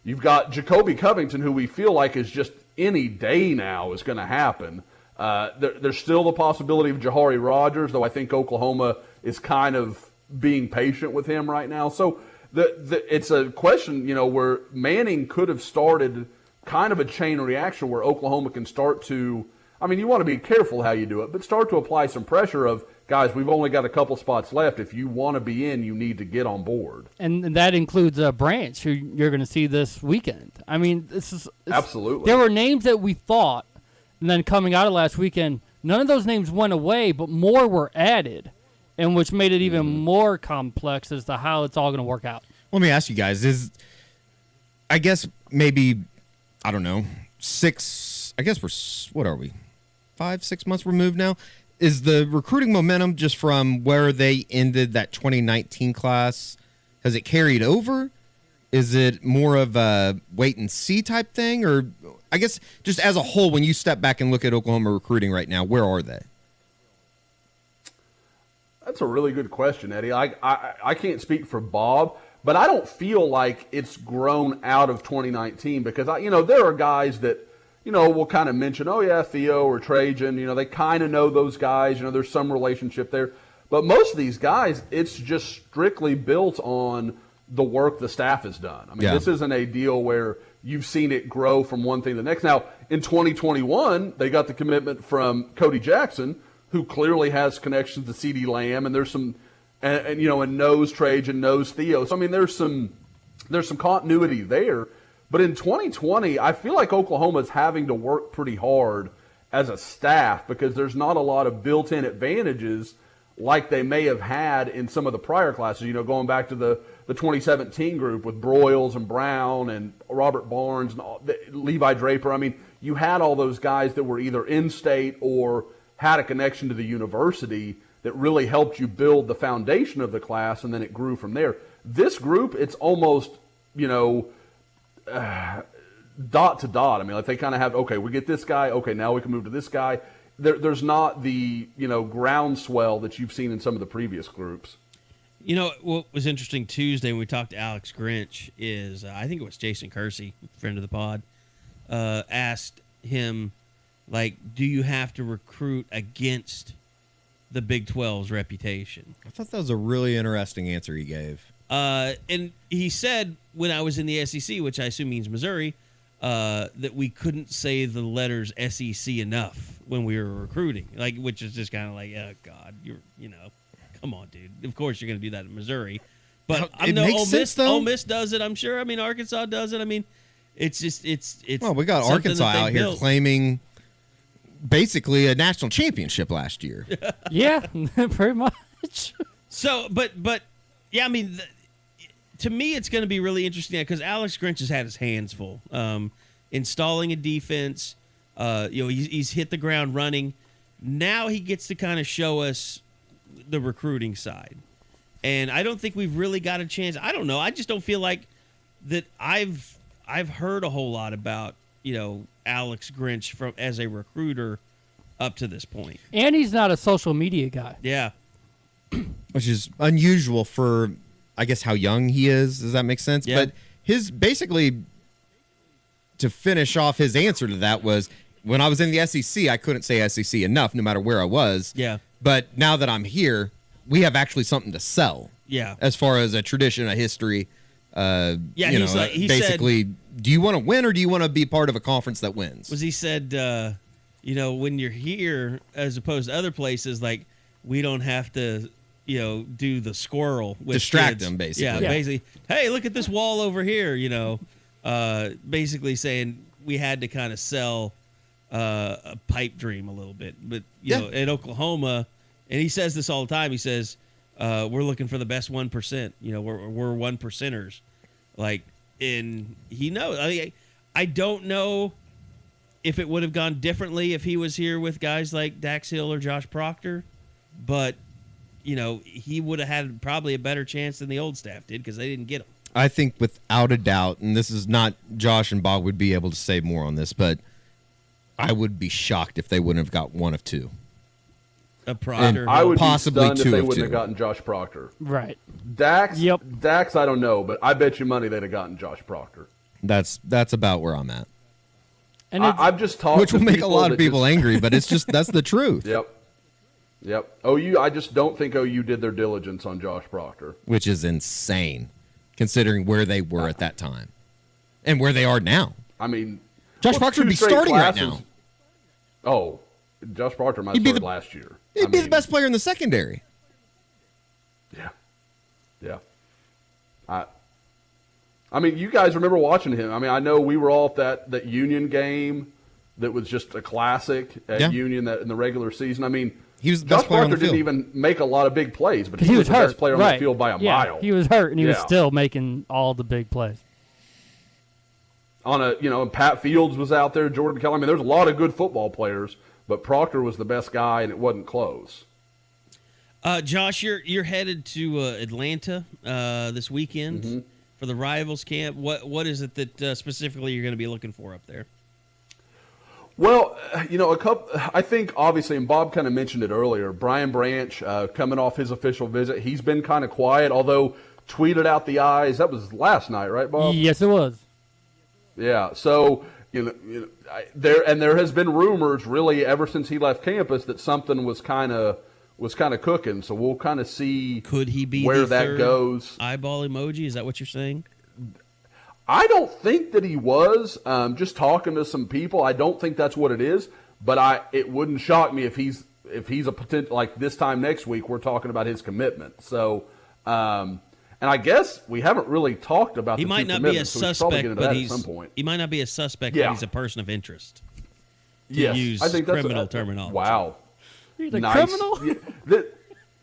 You've got Jacoby Covington, who we feel like is just any day now is going to happen. There's still the possibility of Jahari Rogers, though I think Oklahoma is kind of being patient with him right now. So it's a question, where Manning could have started kind of a chain reaction where Oklahoma can start to, you want to be careful how you do it, but start to apply some pressure of, guys, we've only got a couple spots left. If you want to be in, you need to get on board. And that includes Branch, who you're going to see this weekend. Absolutely. There were names that we thought, and then coming out of last weekend, none of those names went away, but more were added. And which made it even more complex as to how it's all going to work out. Let me ask you guys, I guess maybe, I don't know, 6, I guess what are we, 5-6 months removed now? Is the recruiting momentum just from where they ended that 2019 class, has it carried over? Is it more of a wait and see type thing? Or I guess just as a whole, when you step back and look at Oklahoma recruiting right now, where are they? That's a really good question, Eddie. I can't speak for Bob, but I don't feel like it's grown out of 2019 because there are guys that we'll kind of mention, oh yeah, Theo or Trajan, they kind of know those guys, there's some relationship there. But most of these guys, it's just strictly built on the work the staff has done. I mean, This isn't a deal where you've seen it grow from one thing to the next. Now, in 2021, they got the commitment from Cody Jackson, who clearly has connections to CeeDee Lamb, and there's some, and knows Trajan, knows Theo. So I mean, there's some continuity there. But in 2020, I feel like Oklahoma is having to work pretty hard as a staff because there's not a lot of built-in advantages like they may have had in some of the prior classes. Going back to the 2017 group with Broyles and Brown and Robert Barnes and Levi Draper. I mean, you had all those guys that were either in-state or had a connection to the university that really helped you build the foundation of the class, and then it grew from there. This group, it's almost, dot to dot. I mean, like they kind of have, okay, we get this guy, okay, now we can move to this guy. There's not the, groundswell that you've seen in some of the previous groups. What was interesting Tuesday when we talked to Alex Grinch is, I think it was Jason Kersey, friend of the pod, asked him, do you have to recruit against the Big 12's reputation? I thought that was a really interesting answer he gave. And he said, when I was in the SEC, which I assume means Missouri, that we couldn't say the letters SEC enough when we were recruiting, which is just kind of like, oh God, come on, dude. Of course you're going to do that in Missouri, but I know Ole Miss does it. I'm sure. I mean, Arkansas does it. I mean, it's just it's. Well, we got Arkansas out here claiming basically a national championship last year. Yeah, pretty much. So, but yeah, I mean. To me, it's going to be really interesting because Alex Grinch has had his hands full, installing a defense. He's hit the ground running. Now he gets to kind of show us the recruiting side, and I don't think we've really got a chance. I don't know. I just don't feel like that. I've heard a whole lot about Alex Grinch as a recruiter up to this point, and he's not a social media guy. Yeah, which is unusual for. I guess how young he is. Does that make sense? Yeah. But his basically to finish off his answer to that was when I was in the SEC, I couldn't say SEC enough no matter where I was. Yeah. But now that I'm here, we have actually something to sell. Yeah. As far as a tradition, a history. He basically, do you want to win or do you want to be part of a conference that wins? He said, when you're here as opposed to other places, we don't have to do the squirrel with distract kids. them, basically. Yeah, basically. Hey, look at this wall over here. Basically saying we had to kind of sell a pipe dream a little bit, but at Oklahoma, and he says this all the time. He says we're looking for the best 1%. We're 1%ers. And he knows. I don't know if it would have gone differently if he was here with guys like Dax Hill or Josh Proctor, but. He would have had probably a better chance than the old staff did because they didn't get him. I think without a doubt, and this is not Josh and Bob would be able to say more on this, but I would be shocked if they wouldn't have got one of two. A Proctor. I would possibly be stunned two if they of wouldn't two. have gotten Josh Proctor. Right. Dax, Yep. Dax, I don't know, but I bet you money they'd have gotten Josh Proctor. That's about where I'm at. And I've just talked which to will make a lot of that people angry, but it's just that's the truth. Yep. OU, I just don't think OU did their diligence on Josh Proctor. Which is insane, considering where they were at that time and where they are now. I mean, Josh Proctor would be starting right now. Oh, Josh Proctor might have started last year. He'd be the best player in the secondary. Yeah. I mean, you guys remember watching him. I mean, I know we were all at that Union game that was just a classic at Union that in the regular season. I mean, he was the best Josh player on Proctor the field. didn't even make a lot of big plays, but he was the hurt. best player on the field by a mile. He was hurt, and he was still making all the big plays. And Pat Fields was out there, Jordan Kelly. I mean, there's a lot of good football players, but Proctor was the best guy, and it wasn't close. Josh, you're headed to Atlanta this weekend for the Rivals camp. What is it that specifically you're going to be looking for up there? Well, I think obviously, and Bob kind of mentioned it earlier, Brian Branch coming off his official visit, he's been kind of quiet, although tweeted out the eyes. That was last night, right, Bob? Yes, it was. Yeah, so there has been rumors really ever since he left campus that something was kind of cooking. So we'll kind of see. Could he be where the that third goes? Eyeball emoji? Is that what you're saying? I don't think that he was. Just talking to some people, I don't think that's what it is. But it wouldn't shock me if he's a potential, like this time next week we're talking about his commitment. So. And I guess we haven't really talked about he the might two not be a commitments, so we should suspect, probably get into but that at some point. he might not be a suspect, Yeah. but he's a person of interest. To Yes, use I think that's criminal terminology. Wow. He's a Nice. criminal?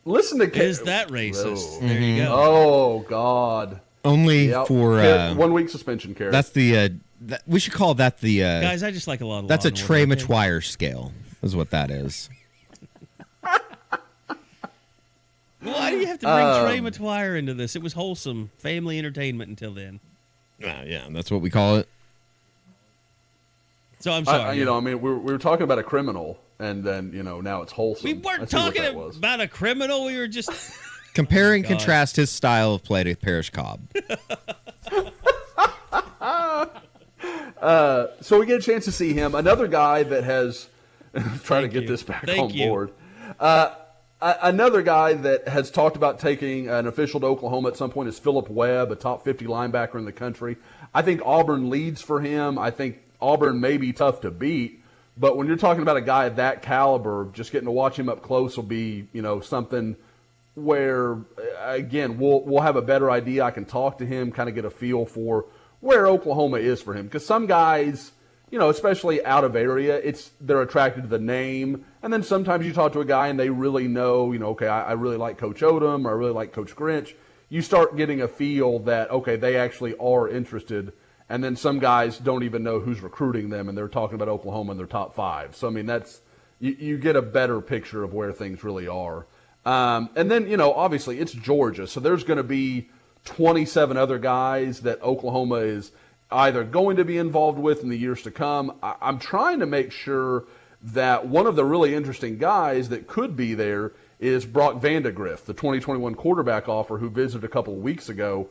Listen to Is that racist? Whoa. There you go. Oh God. Only Yep. for 1 week suspension, Carey. that's the we should call that the Guys, I just like a lot of that's law a and Trey order, okay? McGuire scale is what that is. Why do you have to bring Trey McGuire into this? It was wholesome family entertainment until then. Yeah, that's what we call it. So I'm sorry. we were talking about a criminal, and then now it's wholesome. we I weren't see what talking that was. about a criminal. We were just Compare and God. contrast his style of play to Parrish Cobb. So we get a chance to see him. Another guy that has trying to get you. this back Thank on you. board. Another guy that has talked about taking an official to Oklahoma at some point is Phillip Webb, a top 50 linebacker in the country. I think Auburn leads for him. I think Auburn may be tough to beat, but when you're talking about a guy of that caliber, just getting to watch him up close will be, something where, again, we'll have a better idea. I can talk to him, kind of get a feel for where Oklahoma is for him. Because some guys, especially out of area, they're attracted to the name. And then sometimes you talk to a guy and they really know, okay, I really like Coach Odom or I really like Coach Grinch. You start getting a feel that, okay, they actually are interested. And then some guys don't even know who's recruiting them and they're talking about Oklahoma in their top 5. So, that's you get a better picture of where things really are. And then, obviously it's Georgia. So there's going to be 27 other guys that Oklahoma is either going to be involved with in the years to come. I'm trying to make sure that one of the really interesting guys that could be there is Brock Vandegrift, the 2021 quarterback offer who visited a couple of weeks ago.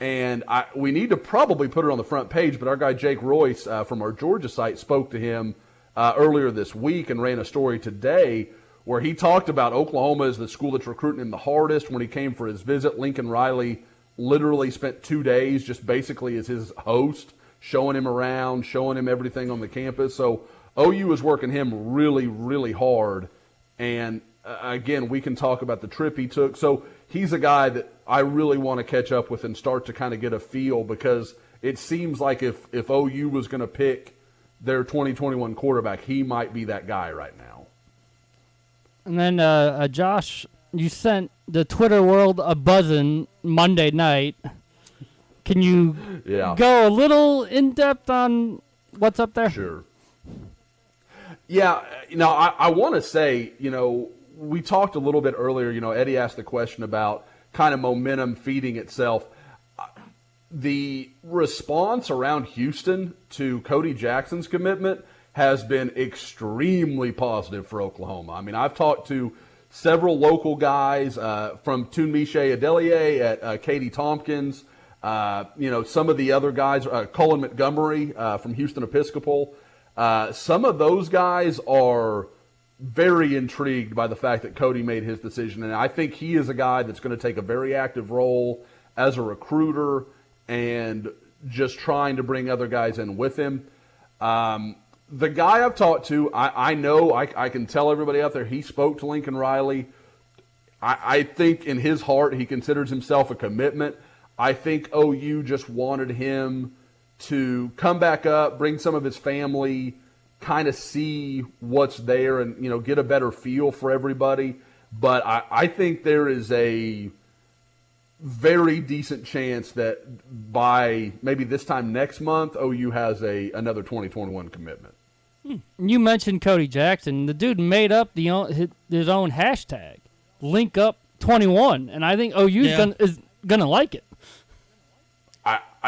And we need to probably put it on the front page, but our guy Jake Royce from our Georgia site spoke to him earlier this week and ran a story today where he talked about Oklahoma as the school that's recruiting him the hardest. When he came for his visit, Lincoln Riley literally spent 2 days just basically as his host, showing him around, showing him everything on the campus. So OU is working him really, really hard. And again, we can talk about the trip he took. So he's a guy that I really want to catch up with and start to kind of get a feel, because it seems like if OU was going to pick their 2021 quarterback, he might be that guy right now. And then, Josh, you sent the Twitter world a buzzing Monday night. Can you go a little in-depth on what's up there? Sure. Yeah, I want to say, we talked a little bit earlier, Eddie asked the question about kind of momentum feeding itself. The response around Houston to Cody Jackson's commitment has been extremely positive for Oklahoma. I've talked to several local guys from Tunmise Adelier at Katy Tompkins, some of the other guys, Colin Montgomery from Houston Episcopal. Some of those guys are very intrigued by the fact that Cody made his decision, and I think he is a guy that's going to take a very active role as a recruiter and just trying to bring other guys in with him. The guy I've talked to, I know I can tell everybody out there, he spoke to Lincoln Riley. I think in his heart he considers himself a commitment. I think OU just wanted him to come back up, bring some of his family, kind of see what's there and, get a better feel for everybody. But I think there is a very decent chance that by maybe this time next month, OU has another 2021 commitment. You mentioned Cody Jackson. The dude made up his own hashtag, LinkUp21, and I think OU is gonna like it.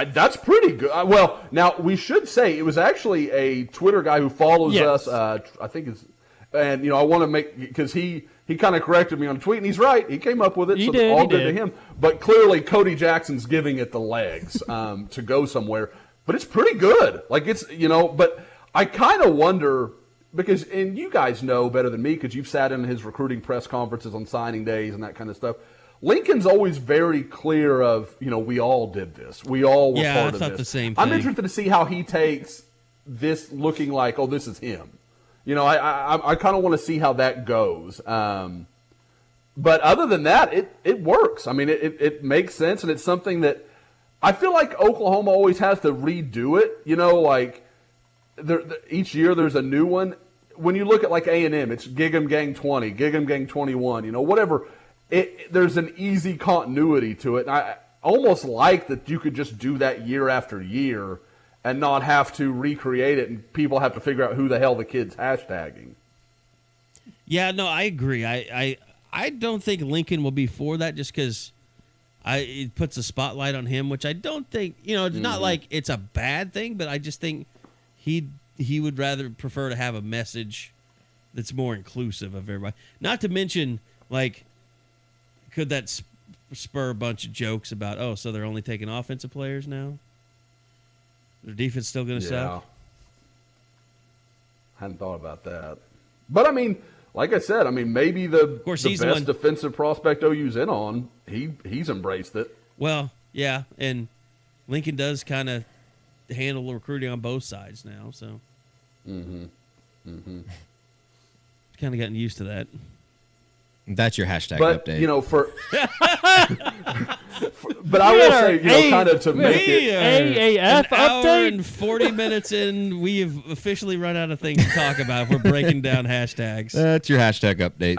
That's pretty good. Well, now we should say it was actually a Twitter guy who follows us. I think it's, and I want to make, because he kind of corrected me on a tweet, and he's right. He came up with it, all good to him. But clearly, Cody Jackson's giving it the legs to go somewhere. But it's pretty good. Like it's but I kind of wonder because, and you guys know better than me because you've sat in his recruiting press conferences on signing days and that kind of stuff. Lincoln's always very clear of, we all did this. We all were part of this. The same thing. I'm interested to see how he takes this looking like, oh, this is him. I kind of want to see how that goes. But other than that, it works. I mean, it makes sense, and it's something that I feel like Oklahoma always has to redo it. Like each year there's a new one. When you look at like A&M, it's Gig 'em Gang 20, Gig 'em Gang 21, whatever. There's an easy continuity to it. And I almost like that you could just do that year after year and not have to recreate it and people have to figure out who the hell the kid's hashtagging. Yeah, no, I agree. I don't think Lincoln will be for that just because it puts a spotlight on him, which I don't think, it's not like it's a bad thing, but I just think he would rather prefer to have a message that's more inclusive of everybody. Not to mention, like, could that spur a bunch of jokes about, so they're only taking offensive players now? Their defense still going to suck? Hadn't thought about that. But, I mean, like I said, maybe the best defensive prospect OU's in on, he's embraced it. Well, yeah, and Lincoln does kind of handle the recruiting on both sides now, so. Kind of gotten used to that. That's your hashtag update. But I will say, kind of to make it AAF an hour update. and 40 minutes in, we have officially run out of things to talk about. We're breaking down hashtags. That's your hashtag update.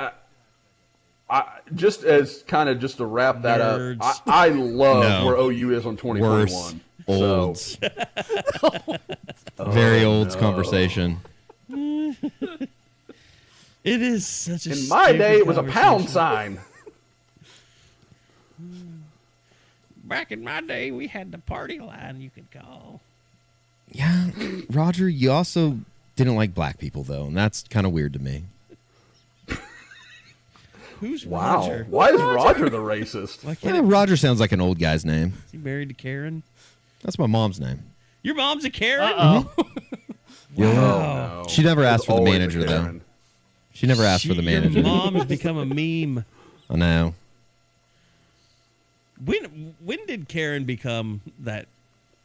Just to wrap that up, I love where OU is on 2021. Olds. Very olds conversation. It is such a. In my day, it was a pound sign. Back in my day, we had the party line you could call. Yeah, Roger, you also didn't like black people, though, and that's kind of weird to me. Who's Roger? Why is Roger the racist? Roger sounds like an old guy's name. Is he married to Karen? That's my mom's name. Your mom's a Karen? Uh-oh. Wow. No. She never asked for the manager, though. She never asked for the manager. Your mom has become a meme. I know. When did Karen become that?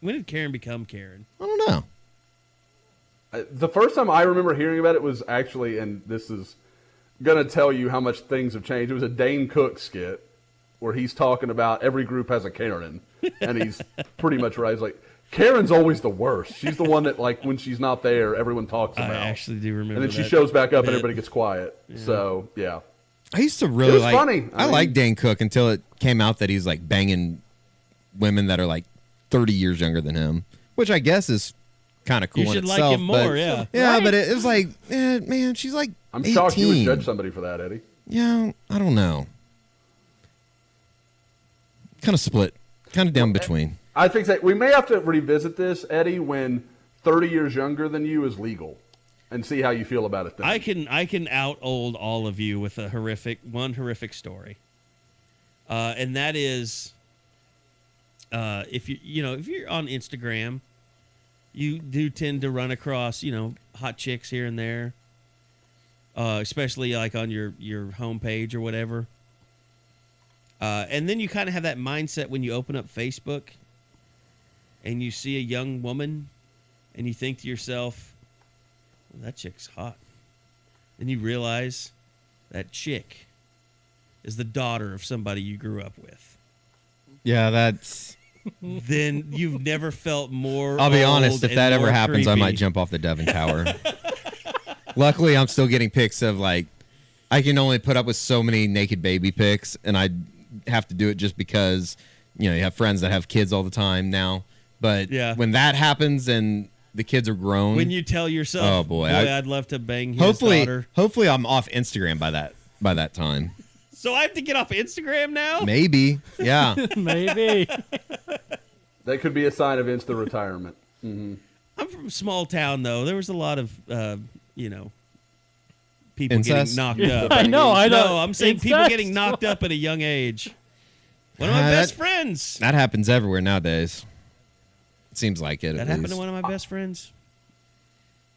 When did Karen become Karen? I don't know. The first time I remember hearing about it was actually, and this is going to tell you how much things have changed. It was a Dane Cook skit where he's talking about every group has a Karen, and he's pretty much right. He's like, Karen's always the worst. She's the one that, like, when she's not there, everyone talks about. I actually do remember. And then she shows back up, and everybody gets quiet. Yeah. So, yeah. I used to really like. Funny. I liked Dane Cook until it came out that he's like banging women that are like 30 years younger than him, which I guess is kind of cool. You should in like itself, him more, yeah. Yeah, right? But it was like, man, she's like. I'm 18. shocked you would judge somebody for that, Eddie. Yeah, I don't know. Kind of split, kind of down between. I think that we may have to revisit this, Eddie, when 30 years younger than you is legal, and see how you feel about it then. I can out old all of you with one horrific story, and that is, if you're on Instagram, you do tend to run across hot chicks here and there, especially like on your homepage or whatever. And then you kind of have that mindset when you open up Facebook and you see a young woman and you think to yourself, well, that chick's hot. Then you realize that chick is the daughter of somebody you grew up with. Yeah, that's... Then you've never felt more I'll be honest, if that ever happens, creepy. I might jump off the Devon Tower. Luckily, I'm still getting pics of, like, I can only put up with so many naked baby pics, and I have to do it just because, you have friends that have kids all the time now. But when that happens and the kids are grown. When you tell yourself, oh boy, I'd love to bang his daughter. Hopefully I'm off Instagram by that time. So I have to get off Instagram now? Maybe. Yeah. Maybe. That could be a sign of instant retirement. Mm-hmm. I'm from a small town, though. There was a lot of, people Incest? getting knocked up. I know. No, I'm saying people Incest? getting knocked up at a young age. One of my best friends. That happens everywhere nowadays. It seems like it. That happened to one of my best friends.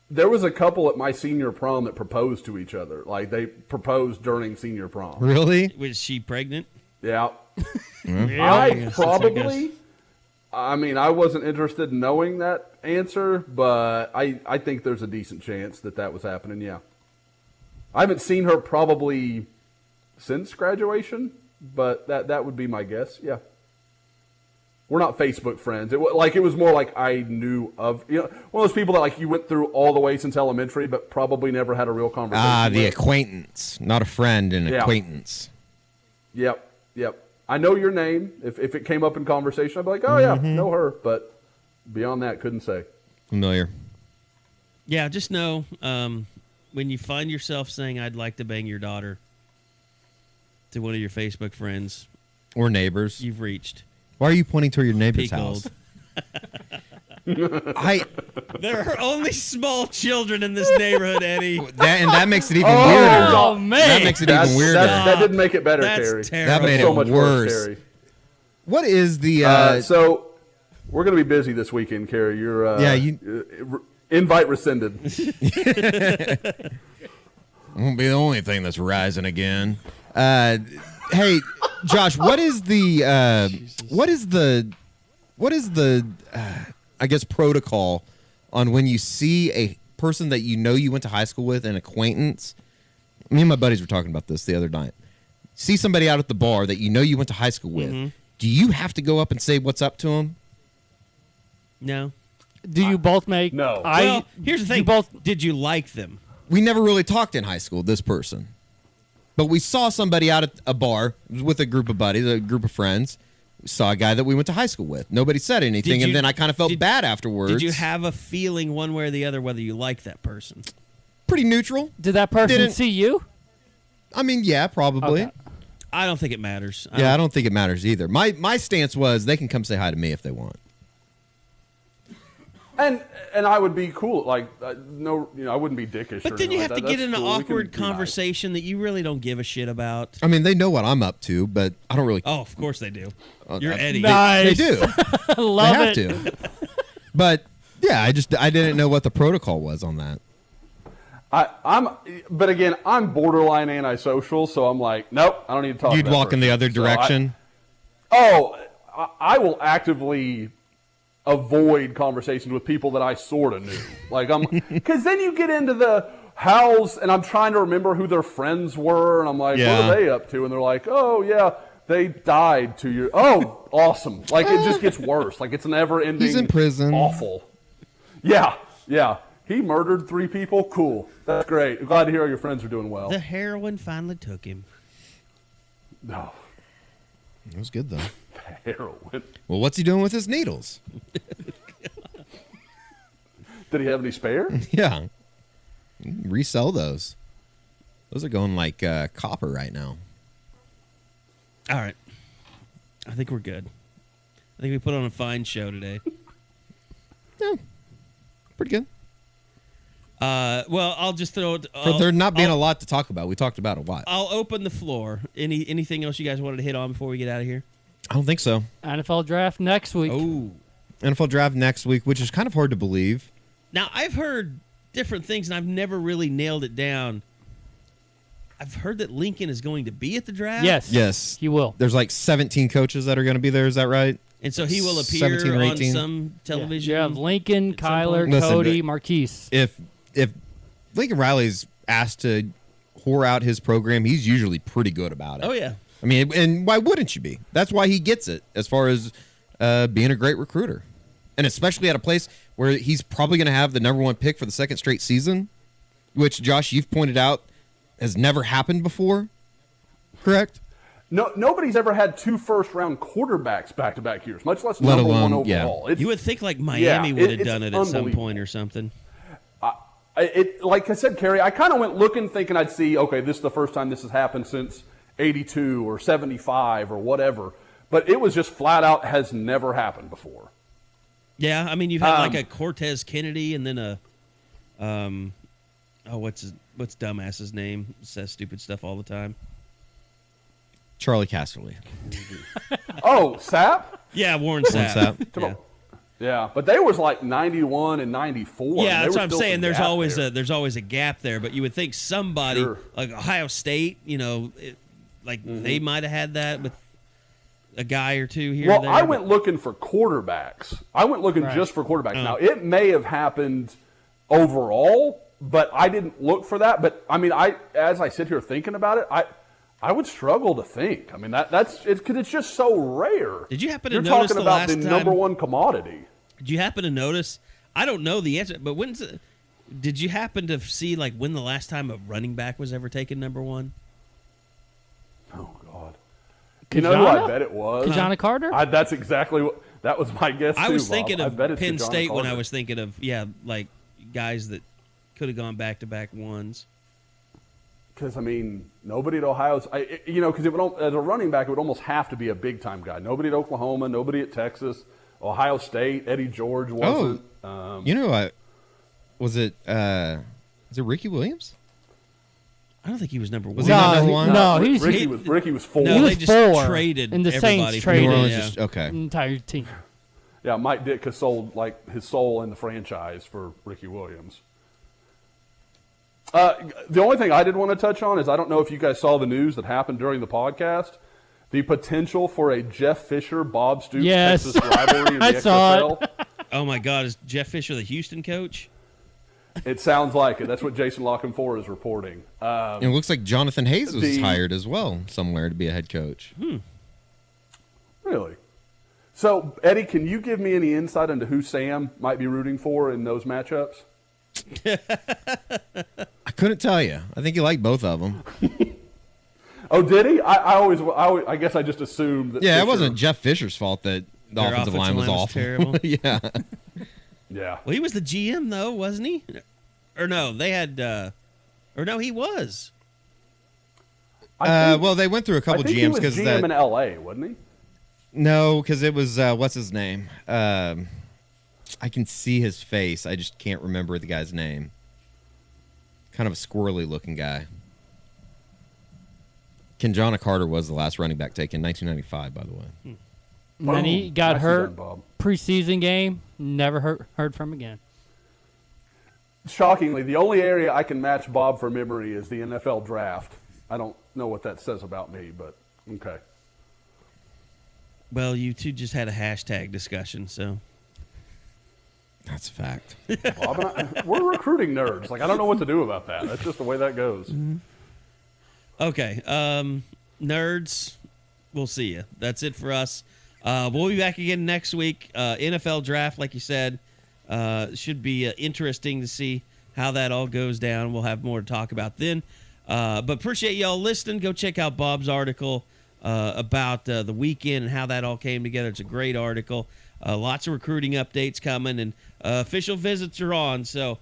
There was a couple at my senior prom that proposed to each other. Like, they proposed during senior prom. Really? Was she pregnant? Yeah. Yeah, I wasn't interested in knowing that answer, but I think there's a decent chance that was happening, yeah. I haven't seen her probably since graduation, but that would be my guess, yeah. We're not Facebook friends. It was more like I knew of, one of those people that like you went through all the way since elementary, but probably never had a real conversation. The with. acquaintance, not a friend, an acquaintance. Yep. I know your name. If it came up in conversation, I'd be like, oh yeah, know her. But beyond that, couldn't say. Familiar. Yeah, just know when you find yourself saying, I'd like to bang your daughter to one of your Facebook friends. Or neighbors. You've reached. Why are you pointing toward your neighbor's Peake house? There are only small children in this neighborhood, Eddie. That makes it even weirder. Oh, man. That makes it even weirder. That didn't make it better, That's Carey. terrible. That made so it much worse. Carey. What is the... So we're going to be busy this weekend, Carey. You're invite rescinded. Won't be the only thing that's rising again. Hey, Josh, what is the I guess protocol on when you see a person that you went to high school with, an acquaintance? Me and my buddies were talking about this the other night. See somebody out at the bar that you went to high school with. Mm-hmm. Do you have to go up and say what's up to them? No. Do you both make? No. Well, here's the thing. Did you like them? We never really talked in high school, this person. But we saw somebody out at a bar with a group of buddies, a group of friends. We saw a guy that we went to high school with. Nobody said anything, and then I kind of felt bad afterwards. Did you have a feeling one way or the other whether you liked that person? Pretty neutral. Did that person see you? I mean, yeah, probably. Okay. I don't think it matters. I don't think it matters either. My stance was they can come say hi to me if they want. And I would be cool, like I wouldn't be dickish. But then you have to get in an awkward conversation that you really don't give a shit about. I mean, they know what I'm up to, but I don't really. Oh, of course they do. You're Eddie. Nice. They do. Love they have to. But yeah, I didn't know what the protocol was on that. But again, I'm borderline antisocial, so I'm like, nope, I don't need to talk. You'd walk in the other direction. I will actively avoid conversations with people that I sort of knew. Like because then you get into the hows, and I'm trying to remember who their friends were, and I'm like, what are they up to? And they're like, oh yeah, they died 2 years. Oh, awesome! Like it just gets worse. Like it's never ending. He's in prison. Awful. Yeah. He murdered 3 people. Cool. That's great. I'm glad to hear your friends are doing well. The heroin finally took him. No. It was good though. Heroin. Well, what's he doing with his needles? Did he have any spare? Yeah. Resell those. Those are going like copper right now. All right. I think we're good. I think we put on a fine show today. Yeah. Pretty good. Well, I'll just throw it. For there not being a lot to talk about. We talked about a lot. I'll open the floor. Anything else you guys wanted to hit on before we get out of here? I don't think so. NFL draft next week. Oh. NFL draft next week, which is kind of hard to believe. Now, I've heard different things, and I've never really nailed it down. I've heard that Lincoln is going to be at the draft. Yes. He will. There's like 17 coaches that are going to be there. Is that right? And so he will appear 17 or 18. on some television. Yeah, Lincoln, Kyler, Listen, Cody, Marquise. If Lincoln Riley's asked to whore out his program, he's usually pretty good about it. Oh, yeah. I mean, and why wouldn't you be? That's why he gets it as far as being a great recruiter. And especially at a place where he's probably going to have the number 1 pick for the second straight season, which, Josh, you've pointed out has never happened before, correct? No, nobody's ever had 2 first-round quarterbacks back-to-back years, much less number 1 overall. Yeah. You would think like Miami would have done it at some point or something. Like I said, Carey, I kind of went looking, thinking I'd see, okay, this is the first time this has happened since 82 or 75 or whatever. But it was just flat out has never happened before. Yeah, I mean, you've had like a Cortez Kennedy and then what's dumbass's name? Says stupid stuff all the time. Charlie Casserly. Oh, Sapp? Yeah, Warren Sapp. Yeah. Yeah, but they was like 91 and 94. Yeah, that's what I'm saying. There's There's always a gap there, but you would think somebody like Ohio State, they might have had that with a guy or two here. Well, or there, I went looking for quarterbacks. I went looking just for quarterbacks. Now, it may have happened overall, but I didn't look for that. But I mean, as I sit here thinking about it, I would struggle to think. I mean, that's because it's just so rare. Did you happen to You're notice talking the about last the time, number one commodity? Did you happen to notice? I don't know the answer, but did you happen to see like when the last time a running back was ever taken number one? Oh God! You know who I bet it was? Kajana Carter? That's exactly what. That was my guess. I was thinking Bob. of Penn Kajana State when Carter. I was thinking of like guys that could have gone back-to-back ones. Because, I mean, nobody at Ohio, because as a running back, it would almost have to be a big-time guy. Nobody at Oklahoma, nobody at Texas. Ohio State, Eddie George wasn't. Was it Ricky Williams? I don't think he was number one. Was he not number one? No, Ricky was four. No, He they was just four, traded and the everybody Saints from traded New Orleans yeah. just, okay. entire team. Yeah, Mike Ditka sold like his soul in the franchise for Ricky Williams. The only thing I did want to touch on is I don't know if you guys saw the news that happened during the podcast. The potential for a Jeff Fisher, Bob Stoops Yes. Texas rivalry in the I saw XFL. Oh my God, is Jeff Fisher the Houston coach? It sounds like it. That's what Jason Lockenfor is reporting. And it looks like Jonathan Hayes was hired as well somewhere to be a head coach. Really? So, Eddie, can you give me any insight into who Sam might be rooting for in those matchups? I couldn't tell you. I think you like both of them. Oh, did he? I guess I just assumed that. Yeah, Fisher, it wasn't Jeff Fisher's fault that the Their offensive line was awful. terrible. Yeah. Yeah. Well, he was the GM though, wasn't he? Or no, they had. Or no, he was. Well, they went through a couple GMs because he was GM in L.A., wasn't he? No, because it was what's his name? I can see his face. I just can't remember the guy's name. Kind of a squirrely looking guy. Kajana Carter was the last running back taken, 1995, by the way. And then he got Nicely hurt done, Bob. preseason game. Never heard from again. Shockingly, the only area I can match Bob for memory is the NFL draft. I don't know what that says about me, but okay. Well, you two just had a hashtag discussion, so. That's a fact. Bob and we're recruiting nerds. Like, I don't know what to do about that. That's just the way that goes. Okay, nerds, we'll see you. That's it for us. We'll be back again next week. NFL draft, like you said, should be interesting to see how that all goes down. We'll have more to talk about then. But appreciate y'all listening. Go check out Bob's article about the weekend and how that all came together. It's a great article. Lots of recruiting updates coming, and official visits are on. So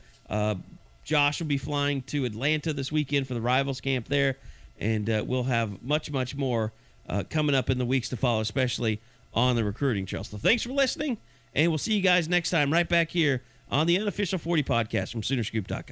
Josh will be flying to Atlanta this weekend for the Rivals camp there, and we'll have much, much more coming up in the weeks to follow, especially on the recruiting trail. So thanks for listening, and we'll see you guys next time right back here on the Unofficial 40 podcast from Soonerscoop.com.